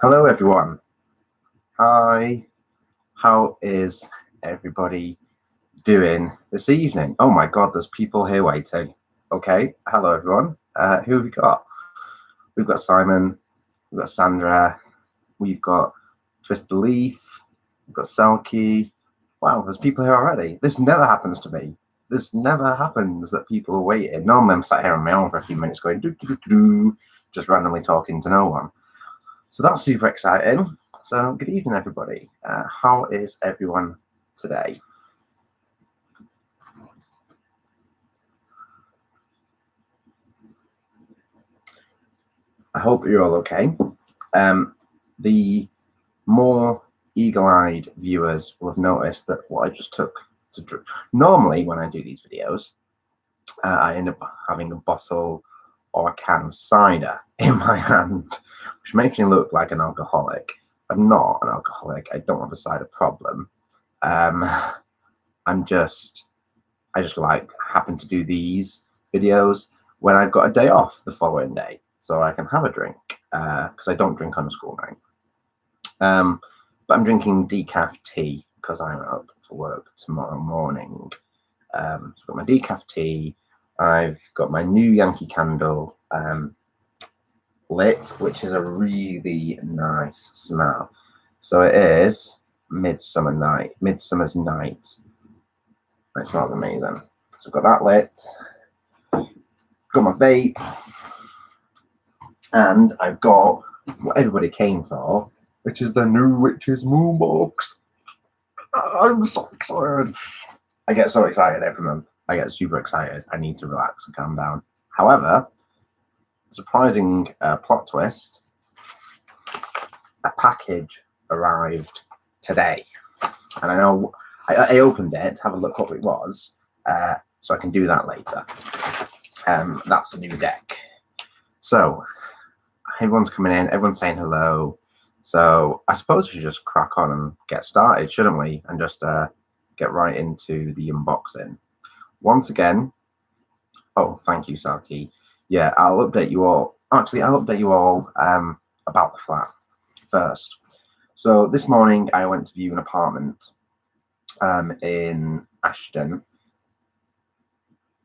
Hello, everyone. Hi. How is everybody doing this evening? Oh my God, there's people here waiting. Okay. Hello, everyone. Who have we got? We've got Simon. We've got Sandra. We've got Twist the Leaf. We've got Selkie. Wow, there's people here already. This never happens to me. This never happens that people are waiting. Normally, I'm sat here on my own for a few minutes going do do do do, just randomly talking to no one. So that's super exciting. So good evening, everybody. How is everyone today? I hope you're all okay. The more eagle-eyed viewers will have noticed that what I just took to drink. Normally, when I do these videos, I end up having a bottle or a can of cider in my hand, which makes me look like an alcoholic. I'm not an alcoholic. I don't have a cider problem. I just happen to do these videos when I've got a day off the following day, so I can have a drink because I don't drink on a school night. But I'm drinking decaf tea because I'm up for work tomorrow morning. So I've got my decaf tea. I've got my new Yankee Candle lit, which is a really nice smell. So it is Midsummer's Night. It smells amazing. So I've got that lit. Got my vape, and I've got what everybody came for, which is the new Witch's Moon box. I'm so excited. I get so excited every month. I get super excited. I need to relax and calm down. However, surprising plot twist, a package arrived today. And I know I opened it to have a look what it was, so I can do that later. That's a new deck. So everyone's coming in, everyone's saying hello. So I suppose we should just crack on and get started, shouldn't we? And just get right into the unboxing. Once again, oh, thank you, Saki. Yeah, I'll update you all. Actually, I'll update you all about the flat first. So this morning I went to view an apartment in Ashton.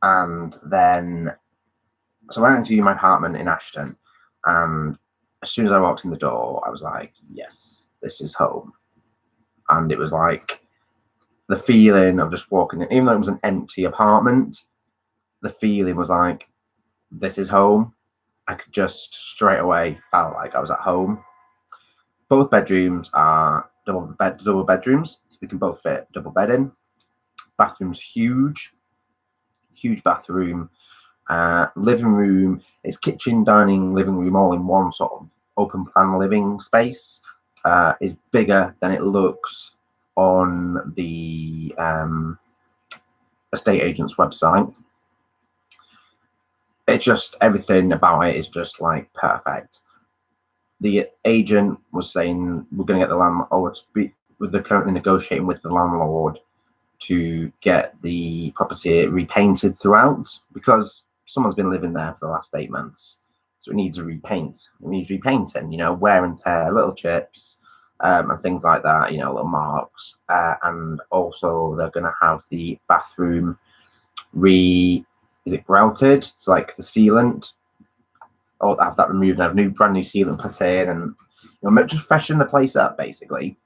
And then, so I went to view my apartment in Ashton, and as soon as I walked in the door, I was like, yes, this is home. And it was like the feeling of just walking in, even though it was an empty apartment, the feeling was like, this is home. I could just straight away felt like I was at home. Both bedrooms are double bedrooms, so they can both fit double bed in. Bathroom's huge bathroom. Living room, it's kitchen, dining, living room, all in one sort of open plan living space. Is bigger than it looks on the estate agent's website. It's just, everything about it is just like perfect. The agent was saying we're going to get the landlord, they're currently negotiating with the landlord to get the property repainted throughout, because someone's been living there for the last 8 months, so it needs a repaint. It needs repainting, you know, wear and tear, little chips, and things like that, you know, little marks. And also they're going to have the bathroom grouted, so like the sealant, or have that removed and have brand new sealant put in, and you know, just freshen the place up basically.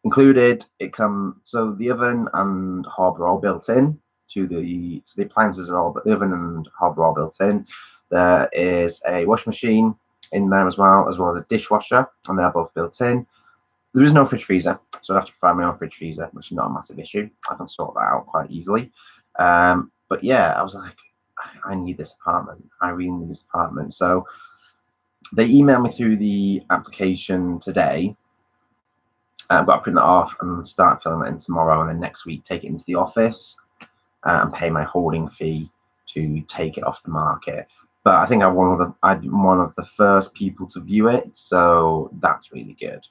Included, it comes, so the oven and hob are all built in to the, so the appliances are all, but the oven and hob are all built in. There is a washing machine in there as well as a dishwasher, and they're both built in. There is no fridge freezer, so I have to provide my own fridge freezer, which is not a massive issue. I can sort that out quite easily. But yeah, I was like, I need this apartment. I really need this apartment. So they emailed me through the application today. I've got to print that off and start filling it in tomorrow, and then next week take it into the office and pay my holding fee to take it off the market. But I think I'm one of the first people to view it, so that's really good.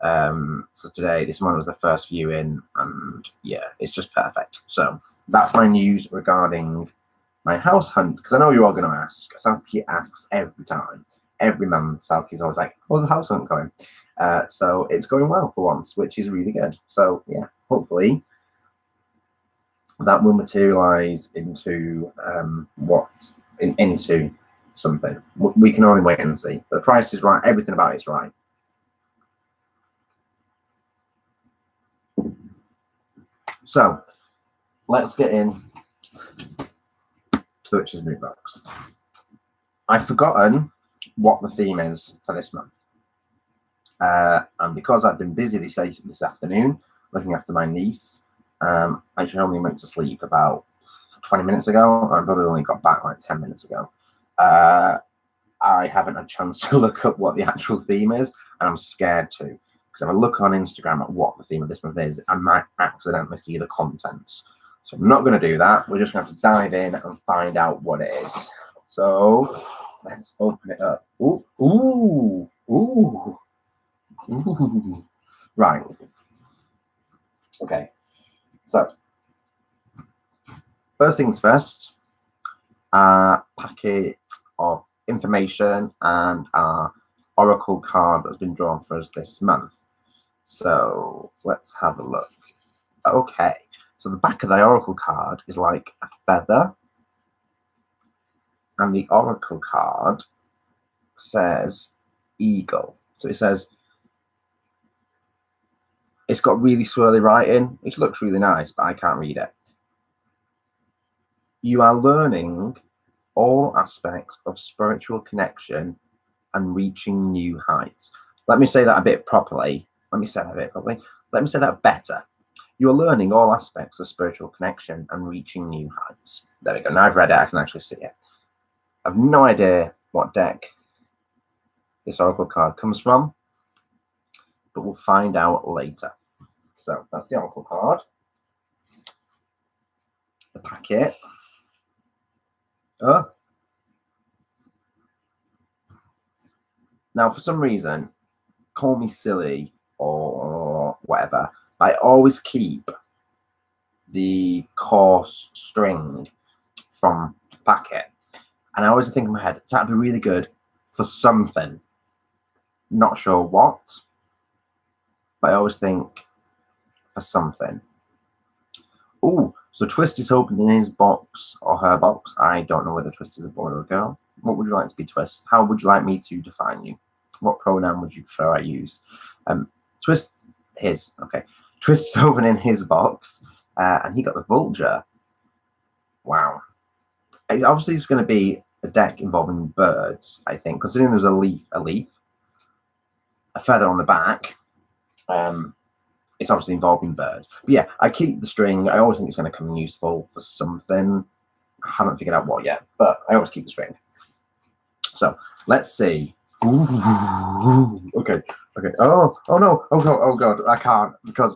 So today, this one was the first viewing, and yeah, it's just perfect. So that's my news regarding my house hunt, because I know you're all going to ask. Salky asks every time. Every month, Salky's always like, how's the house hunt going? So it's going well for once, which is really good. So yeah, hopefully that will materialize into into something. We can only wait and see. The price is right. Everything about it's right. So let's get in to the Witch's Mood Box. I've forgotten what the theme is for this month. And because I've been busy this afternoon looking after my niece, I actually only went to sleep about 20 minutes ago. My brother only got back like 10 minutes ago. I haven't had a chance to look up what the actual theme is, and I'm scared to. Because if I look on Instagram at what the theme of this month is, I might accidentally see the content. So I'm not going to do that. We're just going to have to dive in and find out what it is. So let's open it up. Ooh, ooh, ooh, ooh. Right. Okay. So first things first, a packet of information and our oracle card that's been drawn for us this month. So let's have a look. Okay. So the back of the oracle card is like a feather, and the oracle card says eagle. So it says, it's got really swirly writing, which looks really nice, but I can't read it. You are learning all aspects of spiritual connection and reaching new heights. Let me say that a bit properly. Let me say that better. You are learning all aspects of spiritual connection and reaching new heights. There we go. Now I've read it, I can actually see it. I've no idea what deck this oracle card comes from, but we'll find out later. So that's the oracle card. The packet. Now, for some reason, call me silly or whatever, I always keep the coarse string from the packet. And I always think in my head, that'd be really good for something. Not sure what, but I always think for something. Oh, so Twist is opening his box or her box. I don't know whether Twist is a boy or a girl. What would you like to be, Twist? How would you like me to define you? What pronoun would you prefer I use? Twist, his. Okay. Twist's opening his box, and he got the Vulture. Wow. Obviously, it's going to be a deck involving birds, I think, considering there's a leaf, a feather on the back. It's obviously involving birds. But yeah, I keep the string. I always think it's going to come useful for something. I haven't figured out what yet, but I always keep the string. So let's see. Ooh, okay. Oh no. Oh god, I can't, because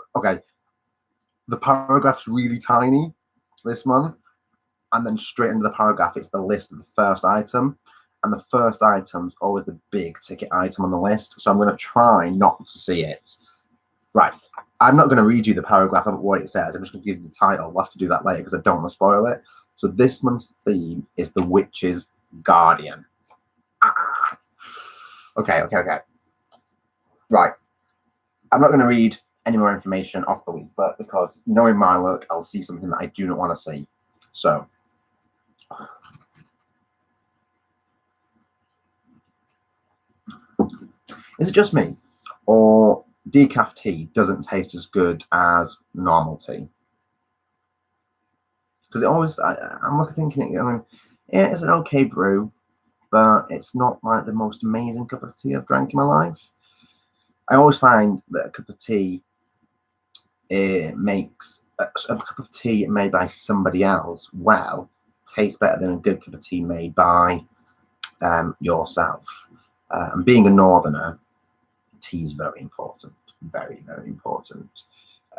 the paragraph's really tiny this month, and then straight into the paragraph it's the list of the first item, and the first item's always the big ticket item on the list, so I'm going to try not to see it. Right, I'm not going to read you the paragraph of what it says. I'm just going to give you the title. We'll have to do that later because I don't want to spoil it. So this month's theme is the Witch's Guardian. Okay. Right. I'm not going to read any more information off the leaflet because, knowing my luck, I'll see something that I do not want to see. So, is it just me, or decaf tea doesn't taste as good as normal tea? Because it always, I'm thinking, yeah, it's an okay brew, but it's not like the most amazing cup of tea I've drank in my life. I always find that a cup of tea makes a cup of tea made by somebody else tastes better than a good cup of tea made by yourself. And being a northerner, tea is very important, very, very important.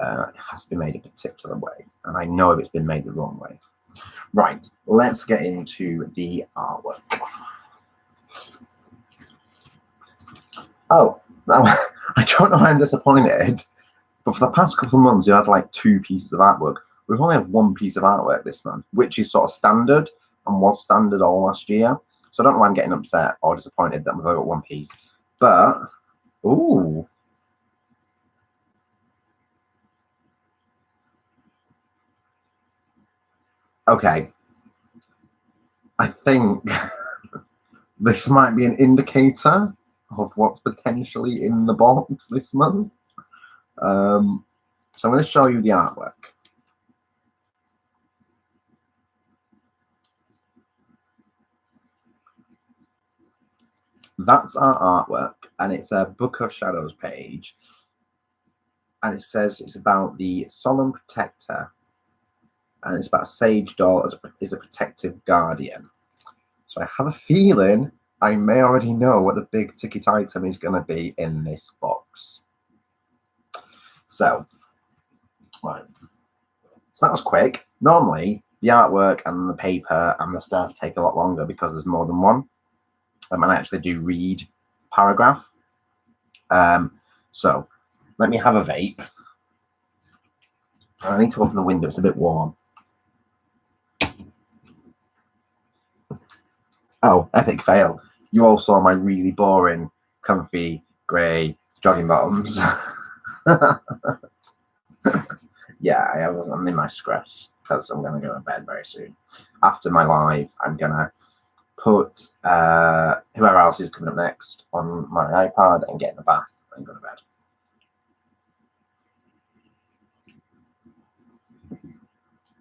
It has to be made a particular way, and I know if it's been made the wrong way. Right, let's get into the artwork. Oh, now, I don't know how I'm disappointed, but for the past couple of months, you had like 2 pieces of artwork. We've only had 1 piece of artwork this month, which is sort of standard, and was standard all last year. So I don't know why I'm getting upset or disappointed that we've only got One Piece. But, ooh. Okay. I think this might be an indicator of what's potentially in the box this month. So I'm going to show you the artwork. That's our artwork, and it's a Book of Shadows page. And it says it's about the Solemn Protector, and it's about Sage Doll as a protective guardian. So I have a feeling I may already know what the big ticket item is going to be in this box. So, right. So that was quick. Normally, the artwork and the paper and the stuff take a lot longer because there's more than one. And I actually do read paragraph. So let me have a vape. I need to open the window. It's a bit warm. Oh, epic fail. You all saw my really boring, comfy, grey jogging bottoms. Yeah, I'm in my scruffs because I'm going to go to bed very soon. After my live, I'm going to put whoever else is coming up next on my iPad and get in the bath and go to bed.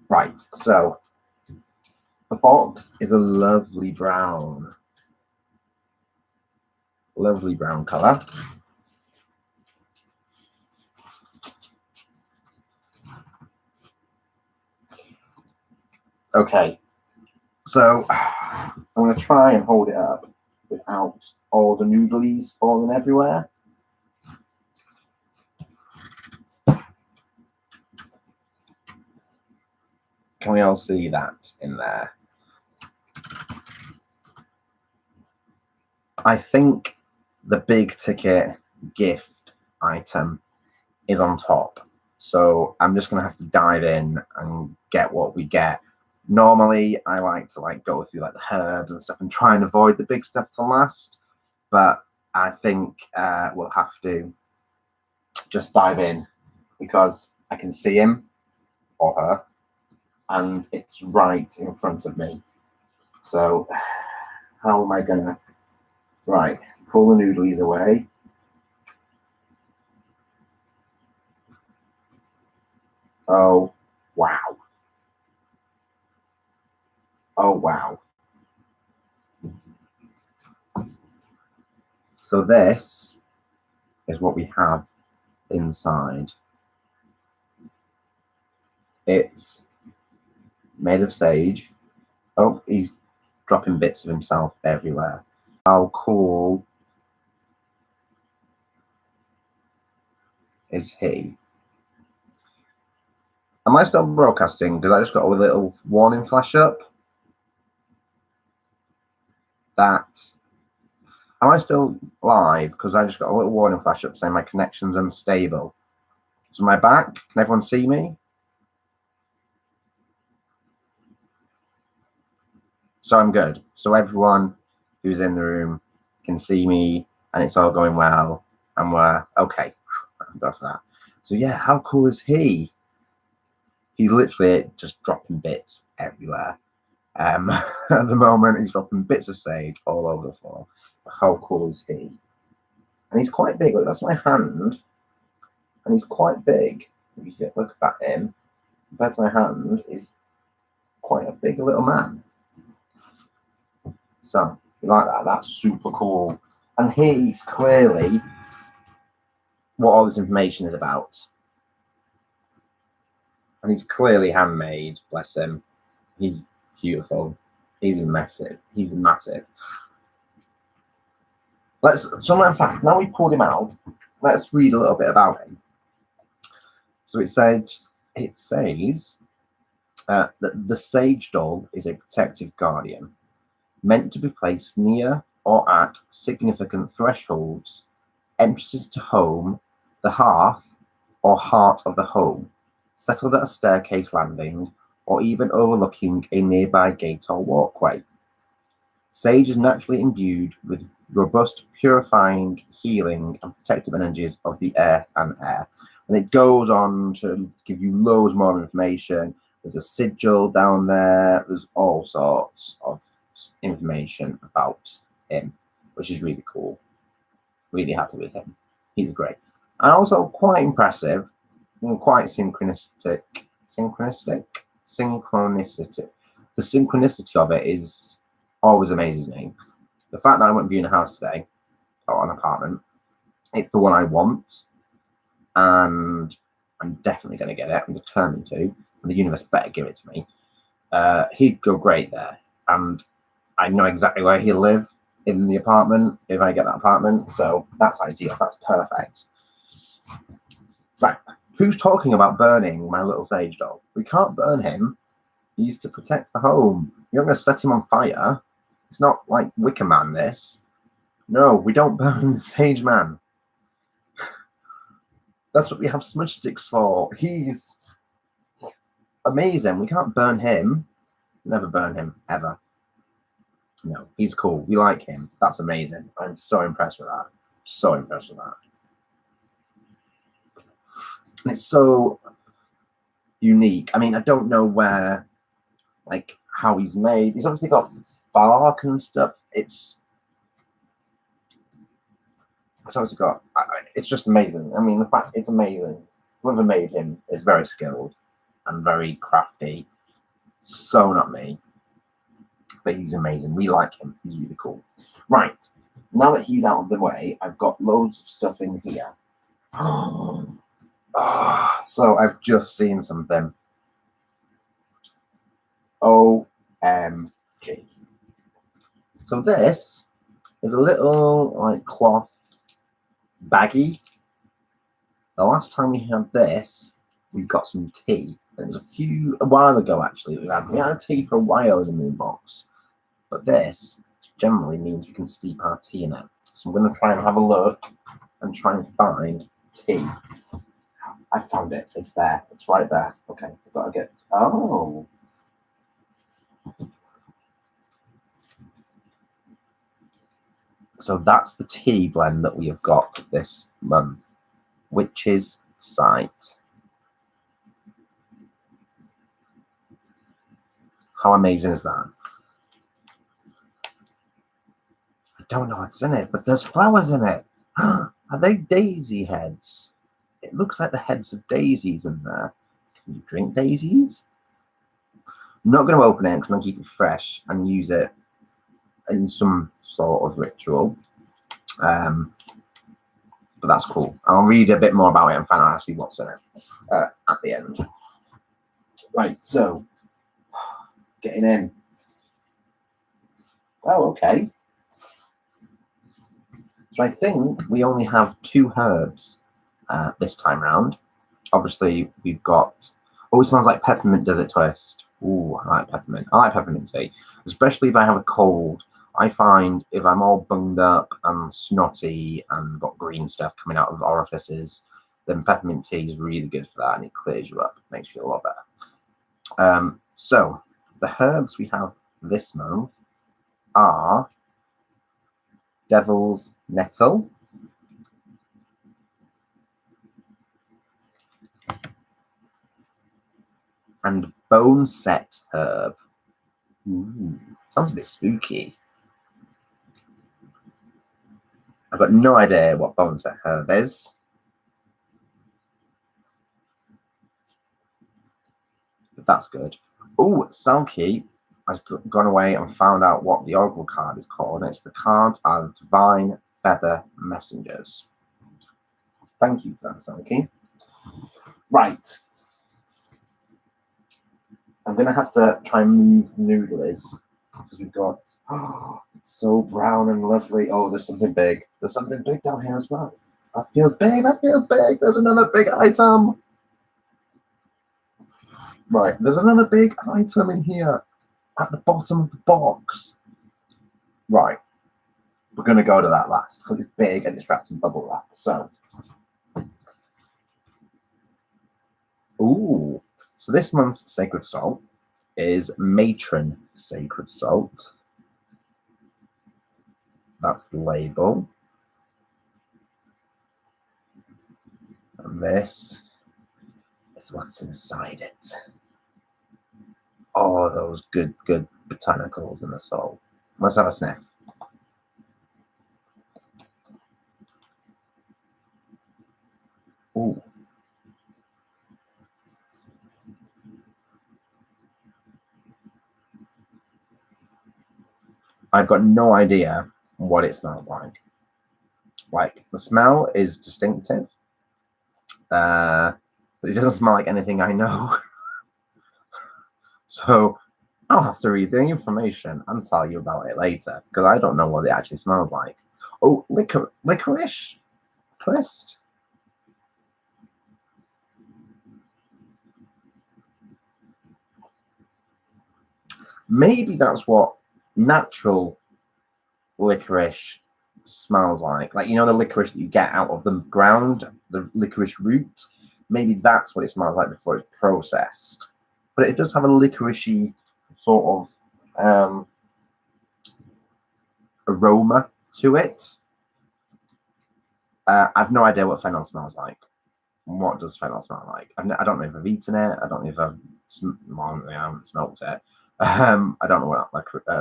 Right, so the box is a lovely brown. Lovely brown colour. Okay, so I'm going to try and hold it up without all the noodlies falling everywhere. Can we all see that in there? I think the big ticket gift item is on top. So I'm just going to have to dive in and get what we get. Normally, I like to go through the herbs and stuff and try and avoid the big stuff to last. But I think we'll have to just dive in because I can see him or her and it's right in front of me. So how am I going to... Right, pull the noodlies away. Oh, wow. Oh, wow. So this is what we have inside. It's made of sage. Oh, he's dropping bits of himself everywhere. How cool is he? Am I still broadcasting? Because I just got a little warning flash up. Am I still live? Because I just got a little warning flash up saying my connection's unstable. So am I back? Can everyone see me? So I'm good. So everyone who's in the room can see me and it's all going well. And we're okay. Got that. So yeah, how cool is he? He's literally just dropping bits everywhere. At the moment, he's dropping bits of sage all over the floor. How cool is he? And he's quite big. Look, that's my hand. And he's quite big. If you look at him, that's my hand. He's quite a big little man. So, you like that? That's super cool. And he's clearly what all this information is about. And he's clearly handmade, bless him. He's beautiful. He's massive. He's massive. In fact, now we pulled him out, let's read a little bit about him. So it says that the Sage Doll is a protective guardian, meant to be placed near or at significant thresholds, entrances to home, the hearth, or heart of the home, settled at a staircase landing, or even overlooking a nearby gate or walkway. Sage is naturally imbued with robust, purifying, healing, and protective energies of the earth and air. And it goes on to give you loads more information. There's a sigil down there. There's all sorts of information about him, which is really cool. Really happy with him. He's great. And also quite impressive and quite synchronistic. Synchronicity. The synchronicity of it is always amazes me. The fact that I went viewing a house today, or an apartment, it's the one I want, and I'm definitely going to get it. I'm determined to, and the universe better give it to me. He'd go great there, and I know exactly where he'll live in the apartment if I get that apartment, so that's ideal. That's perfect. Right, who's talking about burning my little sage doll? We can't burn him. He's to protect the home. You're not going to set him on fire. It's not like Wicker Man, this. No, we don't burn the sage man. That's what we have smudge sticks for. He's amazing. We can't burn him. Never burn him, ever. No, he's cool. We like him. That's amazing. I'm so impressed with that. So impressed with that. And it's so unique. I mean, I don't know where, like, how he's made. He's obviously got bark and stuff. It's obviously got. It's just amazing. I mean, the fact it's amazing. Whoever made him is very skilled and very crafty. So not me, but he's amazing. We like him. He's really cool. Right, now that he's out of the way, I've got loads of stuff in here. So I've just seen something. OMG. So this is a little like cloth baggie. The last time we had this, we got some tea. It was a while ago actually. We had tea for a while in the moon box. But this generally means we can steep our tea in it. So I'm going to try and have a look and try and find tea. I found it. It's there. It's right there. Okay. I've got to get. Oh. So that's the tea blend that we have got this month. Witch's Sight. How amazing is that? I don't know what's in it, but there's flowers in it. Are they daisy heads? It looks like the heads of daisies in there. Can you drink daisies? I'm not going to open it because I'm going to keep it fresh and use it in some sort of ritual. But that's cool. I'll read a bit more about it and find out actually what's in it at the end. Right, so getting in. Oh, okay. So I think we only have 2 herbs this time round. Obviously, we've got. Oh, it smells like peppermint desert toast. Ooh, I like peppermint. I like peppermint tea, especially if I have a cold. I find if I'm all bunged up and snotty and got green stuff coming out of orifices, then peppermint tea is really good for that, and it clears you up, makes you feel a lot better. So the herbs we have this month are Devil's Nettle, and Boneset herb. Ooh, sounds a bit spooky. I've got no idea what Boneset herb is. But that's good. Oh, Salky has gone away and found out what the Oracle card is called. And it's the cards are Divine Feather Messengers. Thank you for that, Salky. Right. I'm going to have to try and move the noodles because we've got. Oh, it's so brown and lovely. Oh, there's something big. There's something big down here as well. That feels big. That feels big. There's another big item. Right, there's another big item in here at the bottom of the box. Right, we're going to go to that last because it's big and it's wrapped in bubble wrap. So, ooh, so this month's Sacred Salt is Matron Sacred Salt. That's the label. And this is what's inside it. Oh, those good botanicals in the salt. Let's have a sniff. Ooh. I've got no idea what it smells like. Like, the smell is distinctive, but it doesn't smell like anything I know. So I'll have to read the information and tell you about it later, because I don't know what it actually smells like. Oh, licorice twist. Maybe that's what natural licorice smells like. Like, you know, the licorice that you get out of the ground, the licorice root. Maybe that's what it smells like before it's processed. But it does have a licoricey sort of aroma to it. I've no idea what fennel smells like. What does fennel smell like? I don't know if I've eaten it. I don't know if I haven't smoked it. I don't know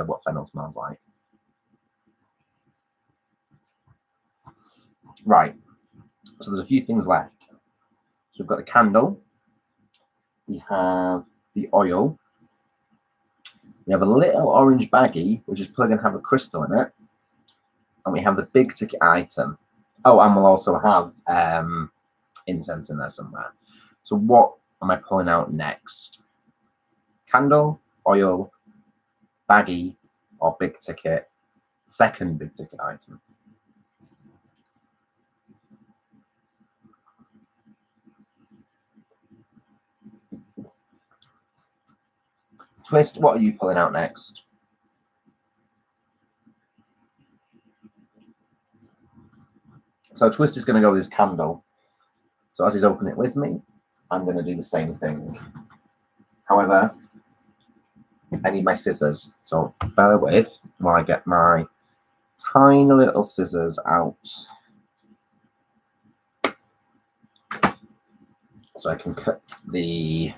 what fennel smells like. Right. So there's a few things left. So we've got the candle. We have the oil. We have a little orange baggie, which is probably going to have a crystal in it. And we have the big ticket item. Oh, and we'll also have incense in there somewhere. So what am I pulling out next? Candle, oil, baggie, or big ticket? Second big ticket item. Twist, what are you pulling out next? So Twist is going to go with his candle. So as he's opening it with me, I'm going to do the same thing. However, I need my scissors. So bear with while I get my tiny little scissors out. So I can cut the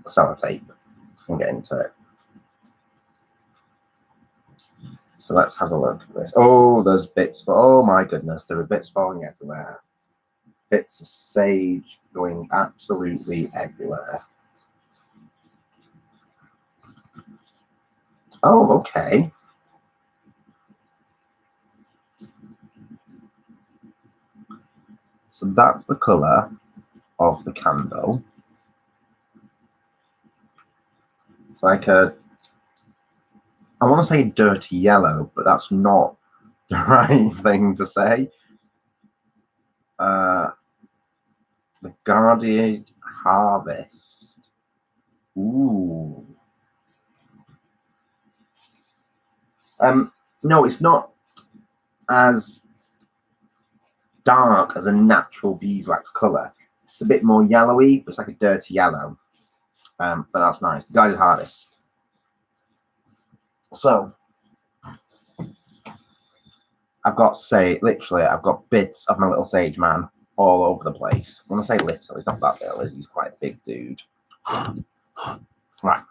sellotape. So I can get into it. So let's have a look at this. Oh, there's bits. Oh my goodness, there are bits falling everywhere. Bits of sage going absolutely everywhere. Oh, okay. So that's the color of the candle. It's like I want to say dirty yellow, but that's not the right thing to say. The Guardian Harvest. Ooh. No, it's not as dark as a natural beeswax color. It's a bit more yellowy, but it's like a dirty yellow. But that's nice. The Guided Harvest. So I've got I've got bits of my little sage man all over the place. When I say little, he's not that little, he's quite a big dude. Right.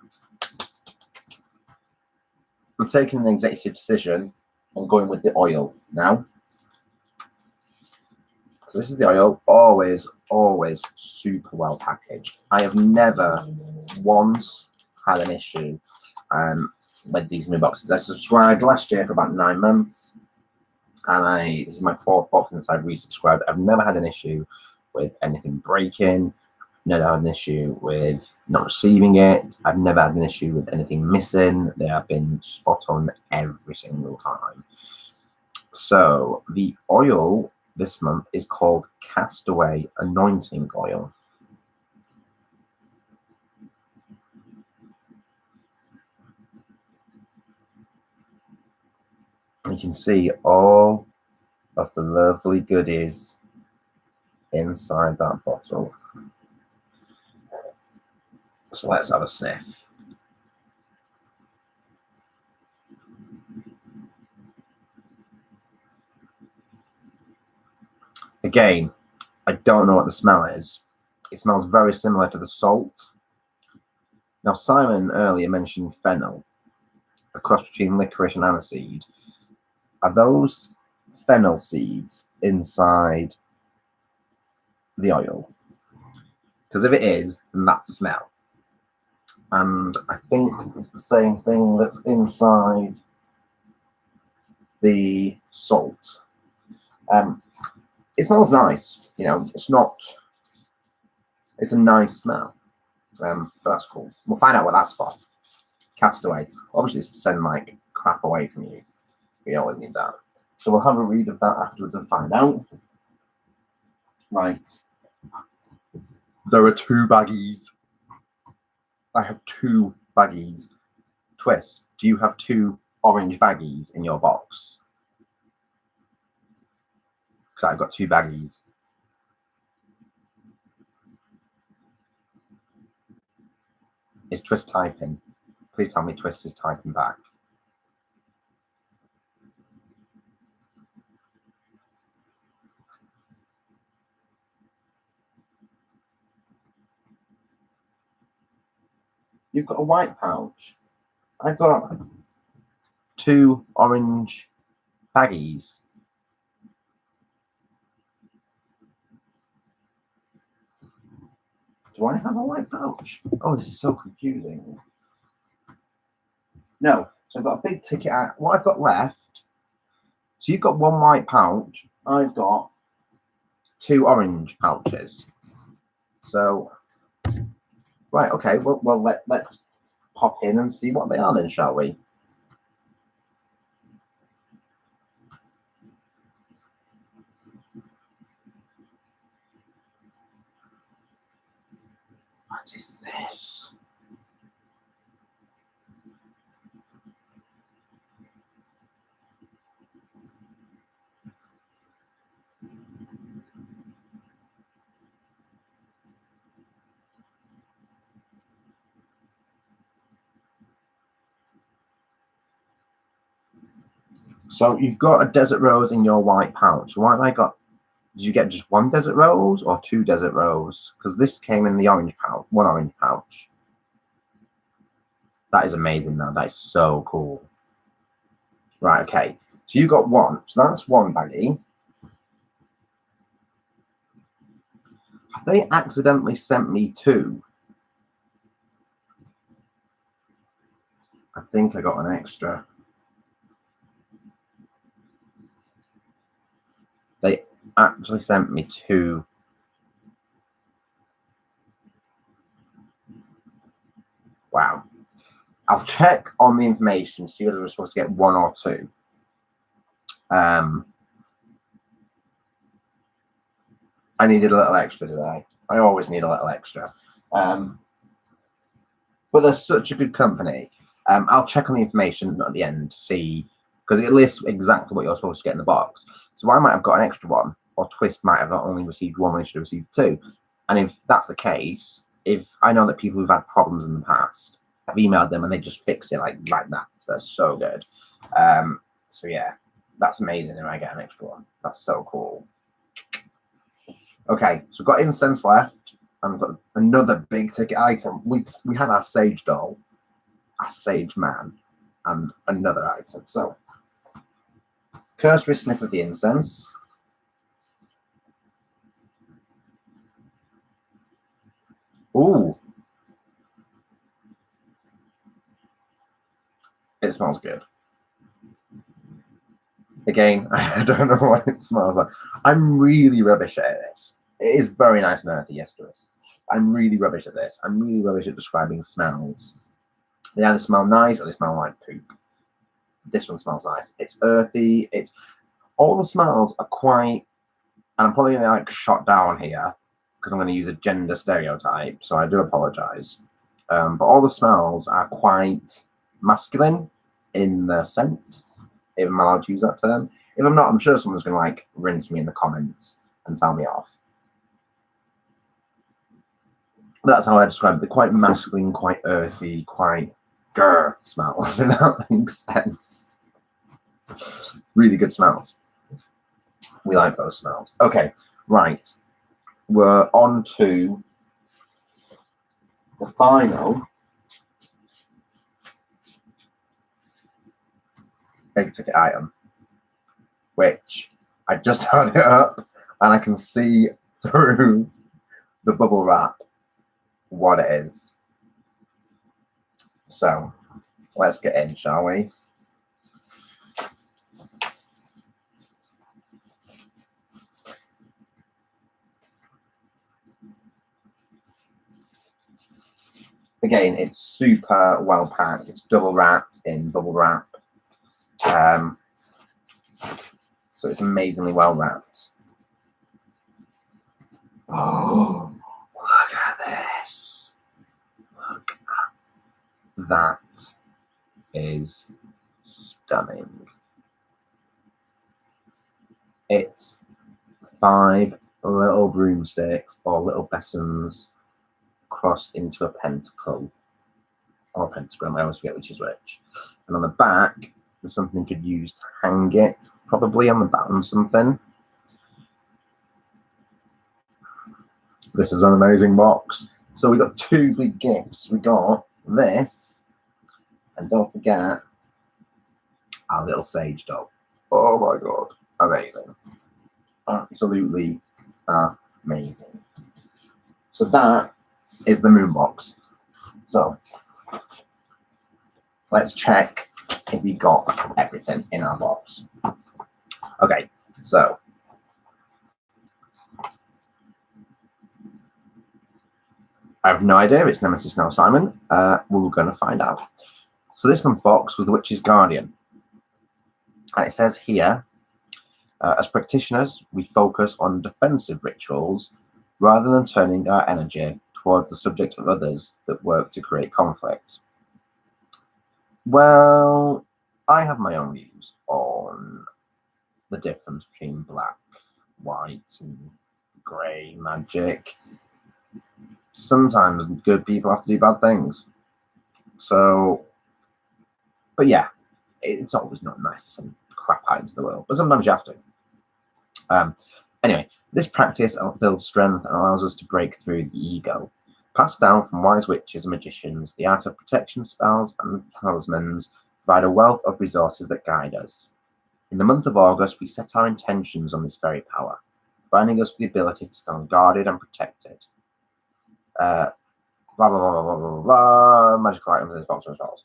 I'm taking an executive decision on going with the oil now. So this is the oil, always super well packaged. I have never once had an issue with these new boxes. I subscribed last year for about 9 months, and this is my 4th box since I've resubscribed. I've never had an issue with anything breaking. Never had an issue with not receiving it. I've never had an issue with anything missing. They have been spot on every single time. So the oil this month is called Castaway Anointing Oil. You can see all of the lovely goodies inside that bottle. So let's have a sniff. Again, I don't know what the smell is. It smells very similar to the salt. Now, Simon earlier mentioned fennel, a cross between licorice and aniseed. Are those fennel seeds inside the oil? Because if it is, then that's the smell. And I think it's the same thing that's inside the salt. It smells nice, you know, it's a nice smell. So that's cool. We'll find out what that's for. Castaway. Obviously, it's to send like crap away from you. We always need that. So we'll have a read of that afterwards and find out. Right. There are 2 baggies. I have 2 baggies. Twist, do you have 2 orange baggies in your box? Because I've got 2 baggies. Is Twist typing? Please tell me Twist is typing back. You've got a white pouch. I've got 2 orange baggies. Do I have a white pouch? Oh, this is so confusing. No, so I've got a big ticket out. What I've got left, so you've got 1 white pouch. I've got 2 orange pouches. So, right, okay, well let's pop in and see what they are then, shall we? What is this? So you've got a desert rose in your white pouch. Why have I got? Did you get just 1 desert rose or 2 desert rose? Because this came in the orange pouch, 1 orange pouch. That is amazing, though. That is so cool. Right, okay. So you got 1. So that's 1 baggie. Have they accidentally sent me 2? I think I got an extra. They actually sent me 2. Wow. I'll check on the information, see whether we're supposed to get 1 or 2. I needed a little extra today. I always need a little extra. But they're such a good company. I'll check on the information at the end to see, because it lists exactly what you're supposed to get in the box. So I might have got an extra 1, or Twist might have only received 1 when they should have received 2. And if that's the case, if I know that people who've had problems in the past, I've emailed them and they just fix it like that. That's so good. So yeah, that's amazing if I get an extra 1. That's so cool. Okay, so we've got incense left, and we've got another big ticket item. We had our sage doll, our sage man, and another item. So, cursory sniff of the incense. Ooh, it smells good. Again, I don't know what it smells like. I'm really rubbish at this. It is very nice and earthy, yes, Chris. I'm really rubbish at this. I'm really rubbish at describing smells. They either smell nice or they smell like poop. This one smells nice. It's earthy. It's all the smells are quite, and I'm probably gonna like shot down here because I'm going to use a gender stereotype, so I do apologize. But all the smells are quite masculine in their scent, if I'm allowed to use that term. If I'm not, I'm sure someone's going to like rinse me in the comments and tell me off. That's how I describe it. They're quite masculine, quite earthy, quite grr smells, if that makes sense. Really good smells. We like those smells. Okay, right. We're on to the final big ticket item, which I just held it up and I can see through the bubble wrap what it is. So let's get in, shall we? Again, it's super well packed. It's double wrapped in bubble wrap. So it's amazingly well wrapped. Oh, look at this. Look at that. Is stunning. It's 5 little broomsticks or little besoms crossed into a pentacle or a pentagram. I always forget which is which. And on the back, there's something you could use to hang it, probably on the back on something. This is an amazing box. So we got 2 big gifts. We got this, and don't forget our little sage doll. Oh my god, amazing. Absolutely amazing. So that is the moon box. So let's check if we got everything in our box. Okay, so I have no idea. It's Nemesis now, Simon. We're going to find out. So this month's box was the Witch's Guardian. And it says here, as practitioners, we focus on defensive rituals rather than turning our energy towards the subject of others that work to create conflict. Well, I have my own views on the difference between black, white, and grey magic. Sometimes good people have to do bad things. So, but yeah, it's always not nice to send crap out into the world, but sometimes you have to. Anyway, this practice builds strength and allows us to break through the ego. Passed down from wise witches and magicians, the art of protection spells and talismans provide a wealth of resources that guide us. In the month of August, we set our intentions on this very power, providing us with the ability to stand guarded and protected. Blah, blah, blah, blah, blah, blah, magical items in this box as follows.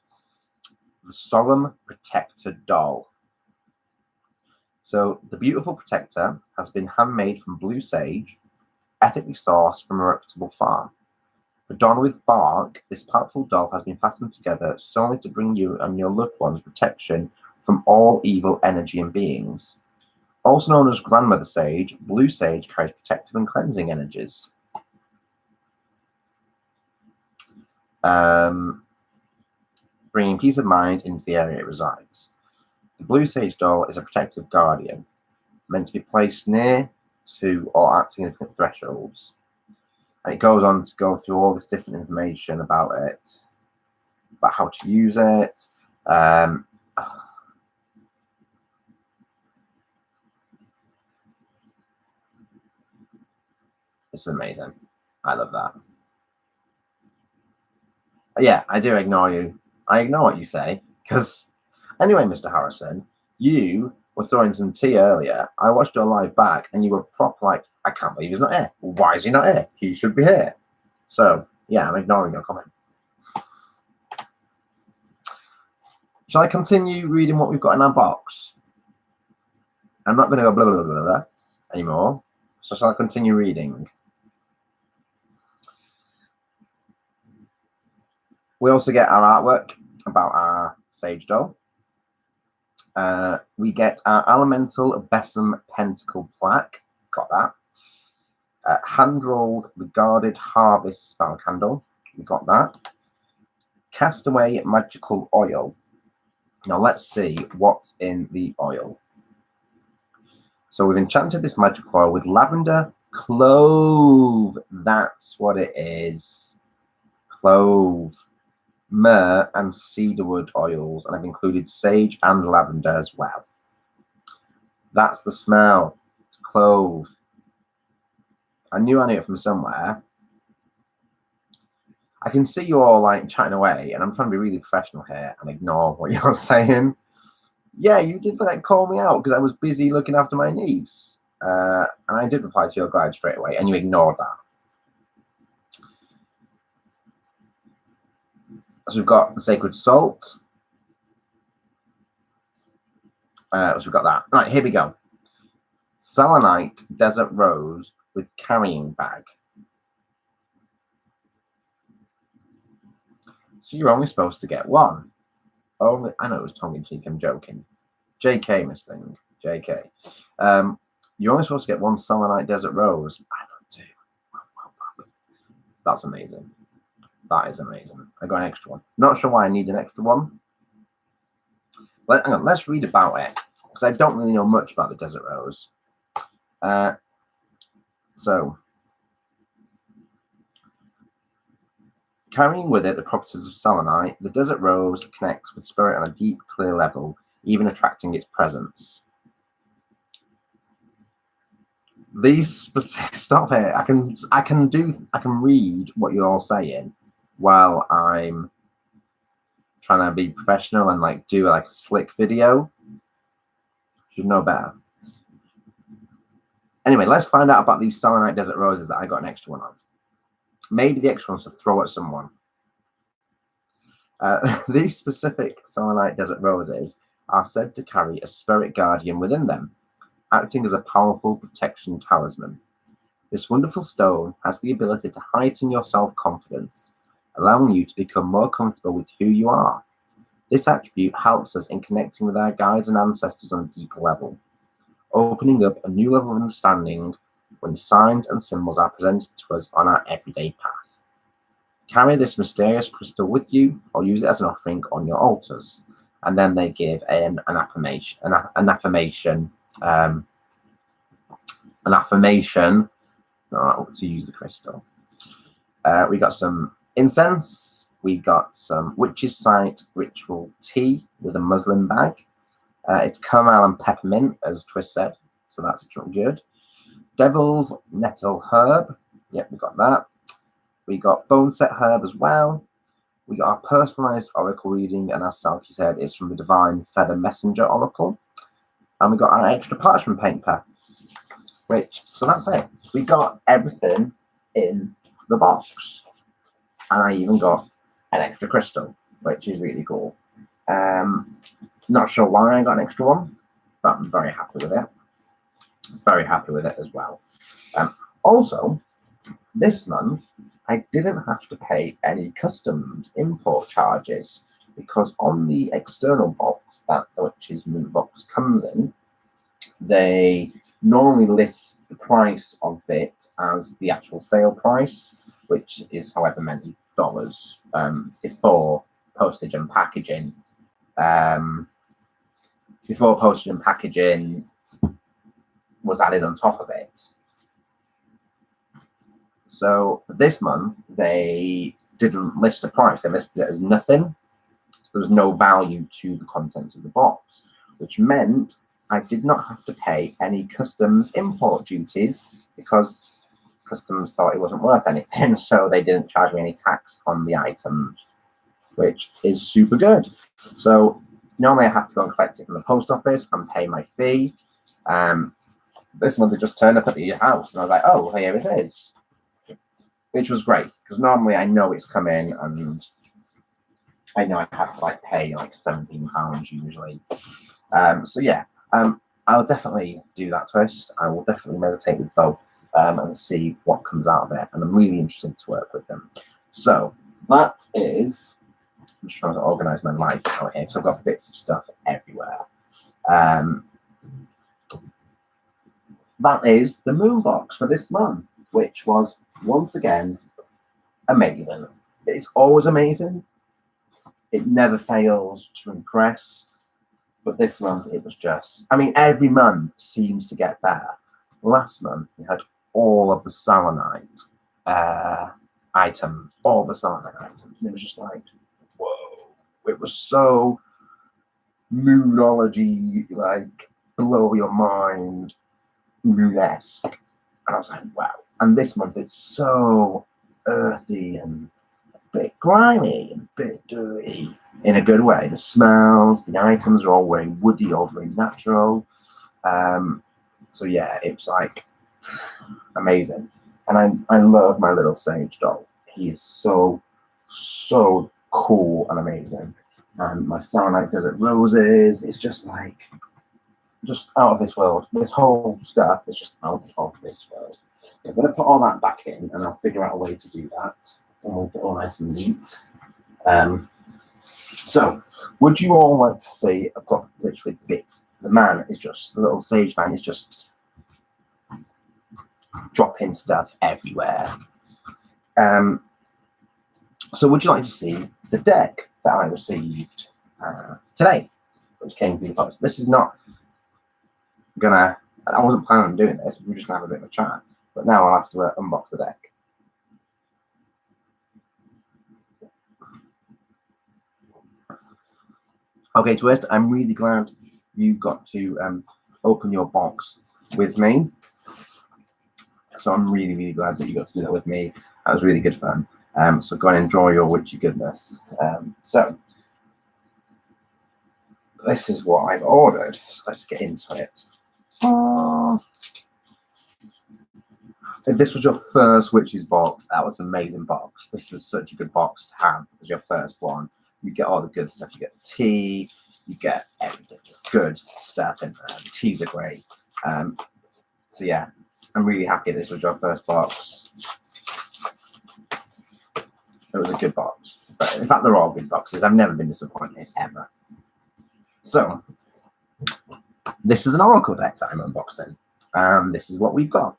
The Solemn Protector Doll. So the beautiful protector has been handmade from blue sage, ethically sourced from a reputable farm. Adorned with bark, this powerful doll has been fastened together solely to bring you and your loved ones protection from all evil energy and beings. Also known as Grandmother Sage, blue sage carries protective and cleansing energies. Bringing peace of mind into the area it resides. The blue sage doll is a protective guardian, meant to be placed near to or at significant thresholds. And it goes on to go through all this different information about it, about how to use it. It's amazing. I love that. Yeah, I do ignore you. I ignore what you say, because anyway, Mr. Harrison, you were throwing some tea earlier. I watched your live back, and you were proper like, I can't believe he's not here. Why is he not here? He should be here. So, yeah, I'm ignoring your comment. Shall I continue reading what we've got in our box? I'm not going to go blah, blah, blah, blah, blah anymore. So shall I continue reading? We also get our artwork about our sage doll. We get our elemental besom pentacle plaque. Got that. Hand-rolled regarded harvest spell candle. We got that. Castaway magical oil. Now let's see what's in the oil. So we've enchanted this magical oil with lavender, Clove. That's what it is. Clove. Myrrh and cedarwood oils, and I've included sage and lavender as well. That's the smell. It's clove. I knew it from somewhere. I can see you all like chatting away, and I'm trying to be really professional here and ignore what you're saying. Yeah, you did like call me out because I was busy looking after my niece, and I did reply to your guide straight away, and you ignored that. So we've got the sacred salt. So we've got that. Right, here we go. Selenite desert rose with carrying bag. So you're only supposed to get one. Only, I know it was tongue in cheek, I'm joking. JK, Miss Thing. JK. You're only supposed to get one Selenite desert rose. I got two. That's amazing. That is amazing. I got an extra one. Not sure why I need an extra one. Hang on, let's read about it, because I don't really know much about the desert rose. So, carrying with it the properties of selenite, the desert rose connects with spirit on a deep, clear level, even attracting its presence. These specific, stop it. I can read what you're all saying while I'm trying to be professional and like do like a slick video. Should know better. Anyway, let's find out about these selenite desert roses that I got an extra one of. Maybe the extra one's to throw at someone. These specific selenite desert roses are said to carry a spirit guardian within them, acting as a powerful protection talisman. This wonderful stone has the ability to heighten your self-confidence, allowing you to become more comfortable with who you are. This attribute helps us in connecting with our guides and ancestors on a deeper level, opening up a new level of understanding when signs and symbols are presented to us on our everyday path. Carry this mysterious crystal with you or use it as an offering on your altars. And then they give an affirmation to use the crystal. We got some incense. We got some Witch's Sight ritual tea with a muslin bag. It's caramel and peppermint, as Twist said, so that's good. Devil's Nettle herb. Yep, we got that. We got Bone Set herb as well. We got our personalized oracle reading, and as Salki said, it's from the Divine Feather Messenger Oracle. And we got our extra parchment paper, so that's it. We got everything in the box. And I even got an extra crystal, which is really cool. Not sure why I got an extra one, but I'm very happy with it. Very happy with it as well. Also, this month, I didn't have to pay any customs import charges because on the external box that the Witch's Moon box comes in, they normally list the price of it as the actual sale price, which is however many dollars before postage and packaging. Before postage and packaging was added on top of it. So this month they didn't list a price; they listed it as nothing. So there was no value to the contents of the box, which meant I did not have to pay any customs import duties because customs thought it wasn't worth anything, so they didn't charge me any tax on the items, which is super good. So normally I have to go and collect it from the post office and pay my fee. This month it just turned up at the house, and I was like, "Oh, here it is," which was great because normally I know it's come in and I know I have to like pay like £17 usually. So yeah, I'll definitely do that, Twist. I will definitely meditate with both and see what comes out of it, and I'm really interested to work with them. So that is, I'm just trying to organise my life out here because I've got bits of stuff everywhere. That is the moon box for this month, which was once again amazing. It's always amazing. It never fails to impress. But this month it was just, I mean, every month seems to get better. Last month we had all of the selenite items, all the selenite items. And it was just like, whoa. It was so moonology, like blow your mind, moon-esque. And I was like, wow. And this month it's so earthy and a bit grimy and a bit dirty in a good way. The smells, the items are all very woody or very natural. So yeah, it's like amazing. And I love my little sage doll. He is so cool and amazing. And my Selenite Desert Roses is just like, just out of this world. This whole stuff is just out of this world. I'm going to put all that back in and I'll figure out a way to do that. And we'll get all nice and neat. So, would you all like to see, I've got literally bits. The man is just, the little sage man is just dropping stuff everywhere. So would you like to see the deck that I received today, which came through the post? This is not gonna, I wasn't planning on doing this, we're just gonna have a bit of a chat, but now I'll have to unbox the deck. Okay, Twist, I'm really glad you got to open your box with me. So I'm really glad that you got to do that with me. That was really good fun. So go and enjoy your witchy goodness. So this is what I've ordered. So let's get into it. If this was your first witches box, that was an amazing box. This is such a good box to have as your first one. You get all the good stuff. You get the tea. You get everything. It's good stuff in there. The teas are great. So yeah, I'm really happy this was your first box. It was a good box. But in fact, they're all good boxes. I've never been disappointed, ever. So, this is an Oracle deck that I'm unboxing. And this is what we've got.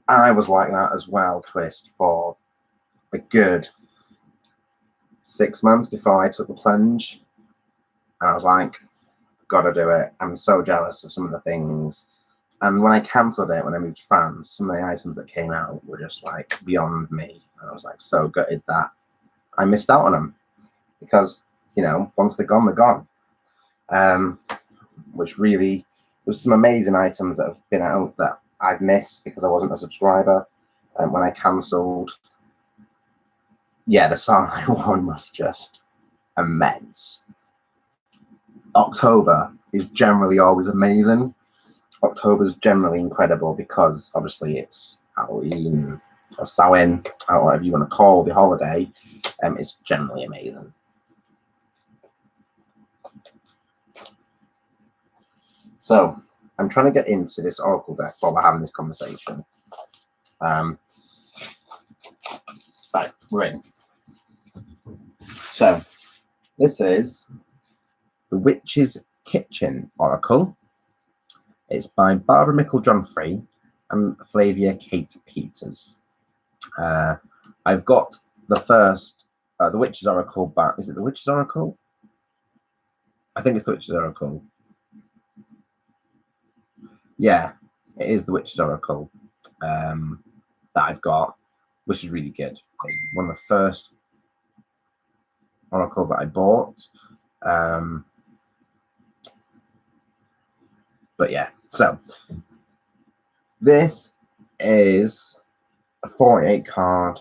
I was like that as well, Twist, for a good 6 months before I took the plunge. And I was like, gotta do it. I'm so jealous of some of the things. And when I cancelled it, when I moved to France, some of the items that came out were just like beyond me. And I was like so gutted that I missed out on them. Because, you know, once they're gone, they're gone. Which really, there's some amazing items that have been out that I've missed because I wasn't a subscriber. And when I cancelled, yeah, the Starlight one was just immense. October is generally always amazing. October is generally incredible because obviously it's Halloween or Samhain, or whatever you want to call the holiday. It's generally amazing. So I'm trying to get into this Oracle deck while we're having this conversation. Right, we're in. So this is the Witch's Kitchen Oracle. It's by Barbara Mickle-Johnsfree and Flavia Kate Peters. I've got the first, the Witch's Oracle, but is it the Witch's Oracle? I think it's the Witch's Oracle. Yeah, it is the Witch's Oracle that I've got, which is really good. It's one of the first oracles that I bought. But yeah, so this is a 48 card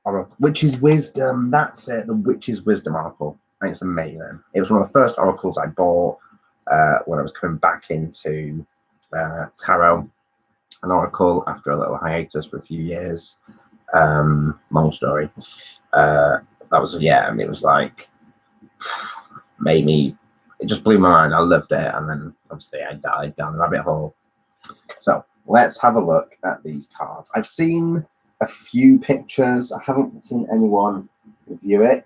oracle, Witch's Wisdom. That's it, the Witch's Wisdom Oracle. And it's amazing. It was one of the first oracles I bought when I was coming back into tarot and oracle after a little hiatus for a few years. Long story. That was, yeah, and it was like, made me, it just blew my mind. I loved it, and then obviously I died down the rabbit hole. So let's have a look at these cards. I've seen a few pictures. I haven't seen anyone review it.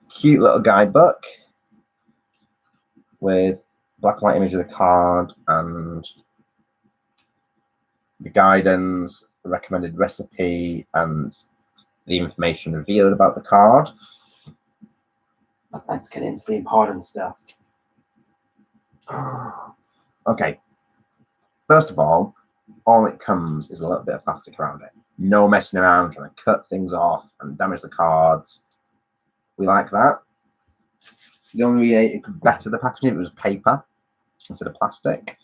Cute little guidebook with black and white image of the card and the guidance, the recommended recipe, and the information revealed about the card. But let's get into the important stuff. Okay. First of all it comes is a little bit of plastic around it. No messing around trying to cut things off and damage the cards. We like that. The only way it could better the packaging if it was paper instead of plastic.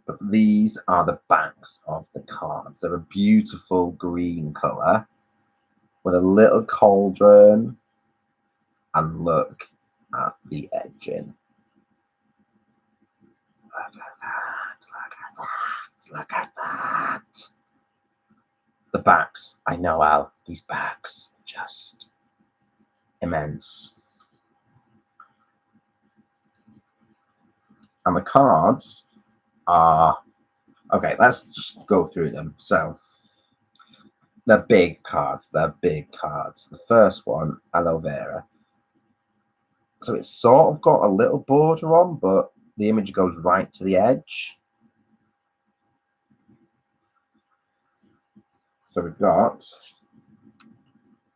But these are the backs of the cards. They're a beautiful green colour with a little cauldron. And look at the edging. Look at that. Look at that. Look at that. The backs. I know, Al. These backs are just immense. And the cards are... Okay, let's just go through them. So, they're big cards. They're big cards. The first one, Aloe Vera. So it's sort of got a little border on, but the image goes right to the edge. So we've got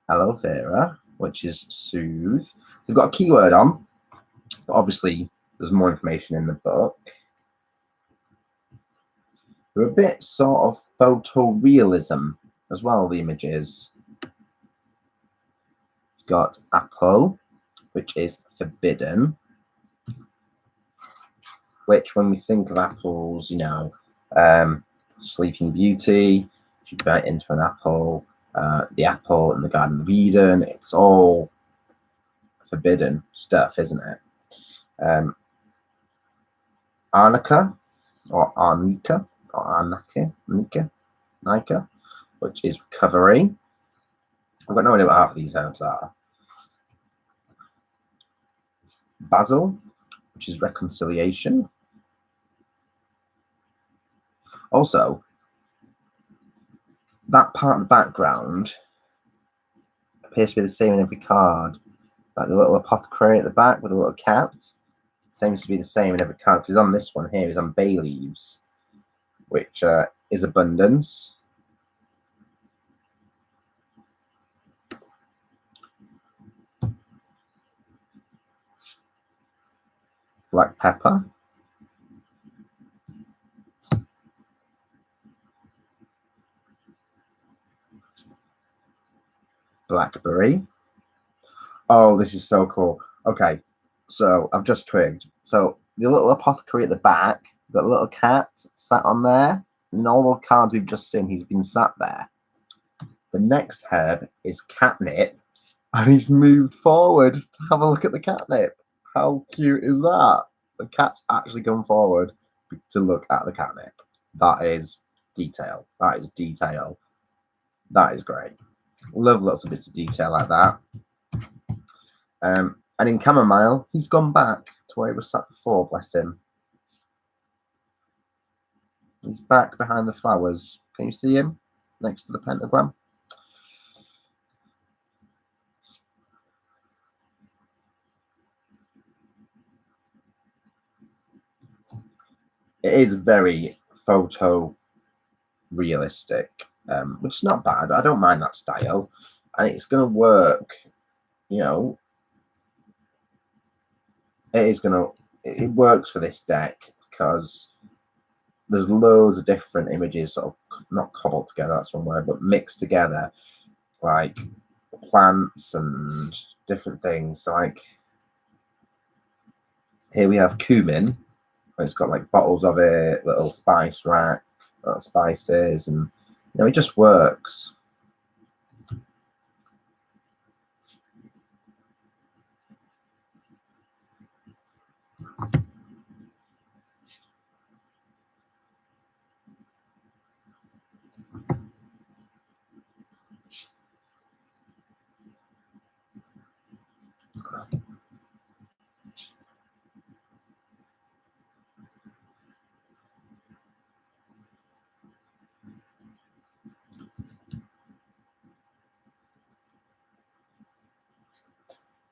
Aloe Vera, which is soothe. They've got a keyword on, but obviously there's more information in the book. They're a bit sort of photorealism as well, the images. We've got apple, which is forbidden. Which, when we think of apples, you know, Sleeping Beauty, she bite into an apple, the apple in the Garden of Eden, it's all forbidden stuff, isn't it? Arnica, or Arnica, or Arnica, which is recovery. I've got no idea what half of these herbs are. Basil, which is reconciliation. Also, that part in the background appears to be the same in every card. Like the little apothecary at the back with a little cat seems to be the same in every card, because on this one here is on bay leaves, which is abundance. Black pepper. Blackberry. Oh, this is so cool. Okay, so I've just twigged. So the little apothecary at the back, got a little cat sat on there. In all the cards we've just seen, he's been sat there. The next herb is catnip, and he's moved forward to have a look at the catnip. How cute is that? The cat's actually gone forward to look at the catnip. That is detail. That is detail. That is great. Love lots of bits of detail like that. And in chamomile, he's gone back to where he was sat before, bless him. He's back behind the flowers. Can you see him next to the pentagram? It is very photo realistic, which is not bad. I don't mind that style, and it's going to work. You know, it works for this deck because there's loads of different images, sort of not cobbled together, that's one word, but mixed together, like plants and different things. So like here we have cumin. It's got like bottles of it, little spice rack, little spices, and you know, it just works.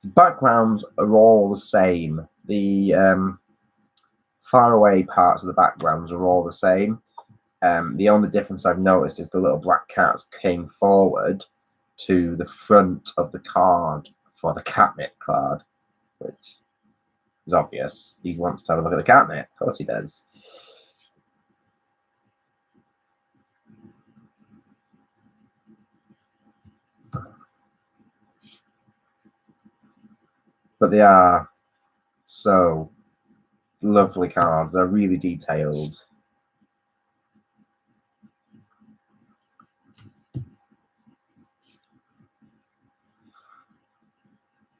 The backgrounds are all the same. The far away parts of the backgrounds are all the same. The only difference I've noticed is the little black cats came forward to the front of the card for the catnip card, which is obvious. He wants to have a look at the catnip. Of course he does. But they are so lovely cards. They're really detailed.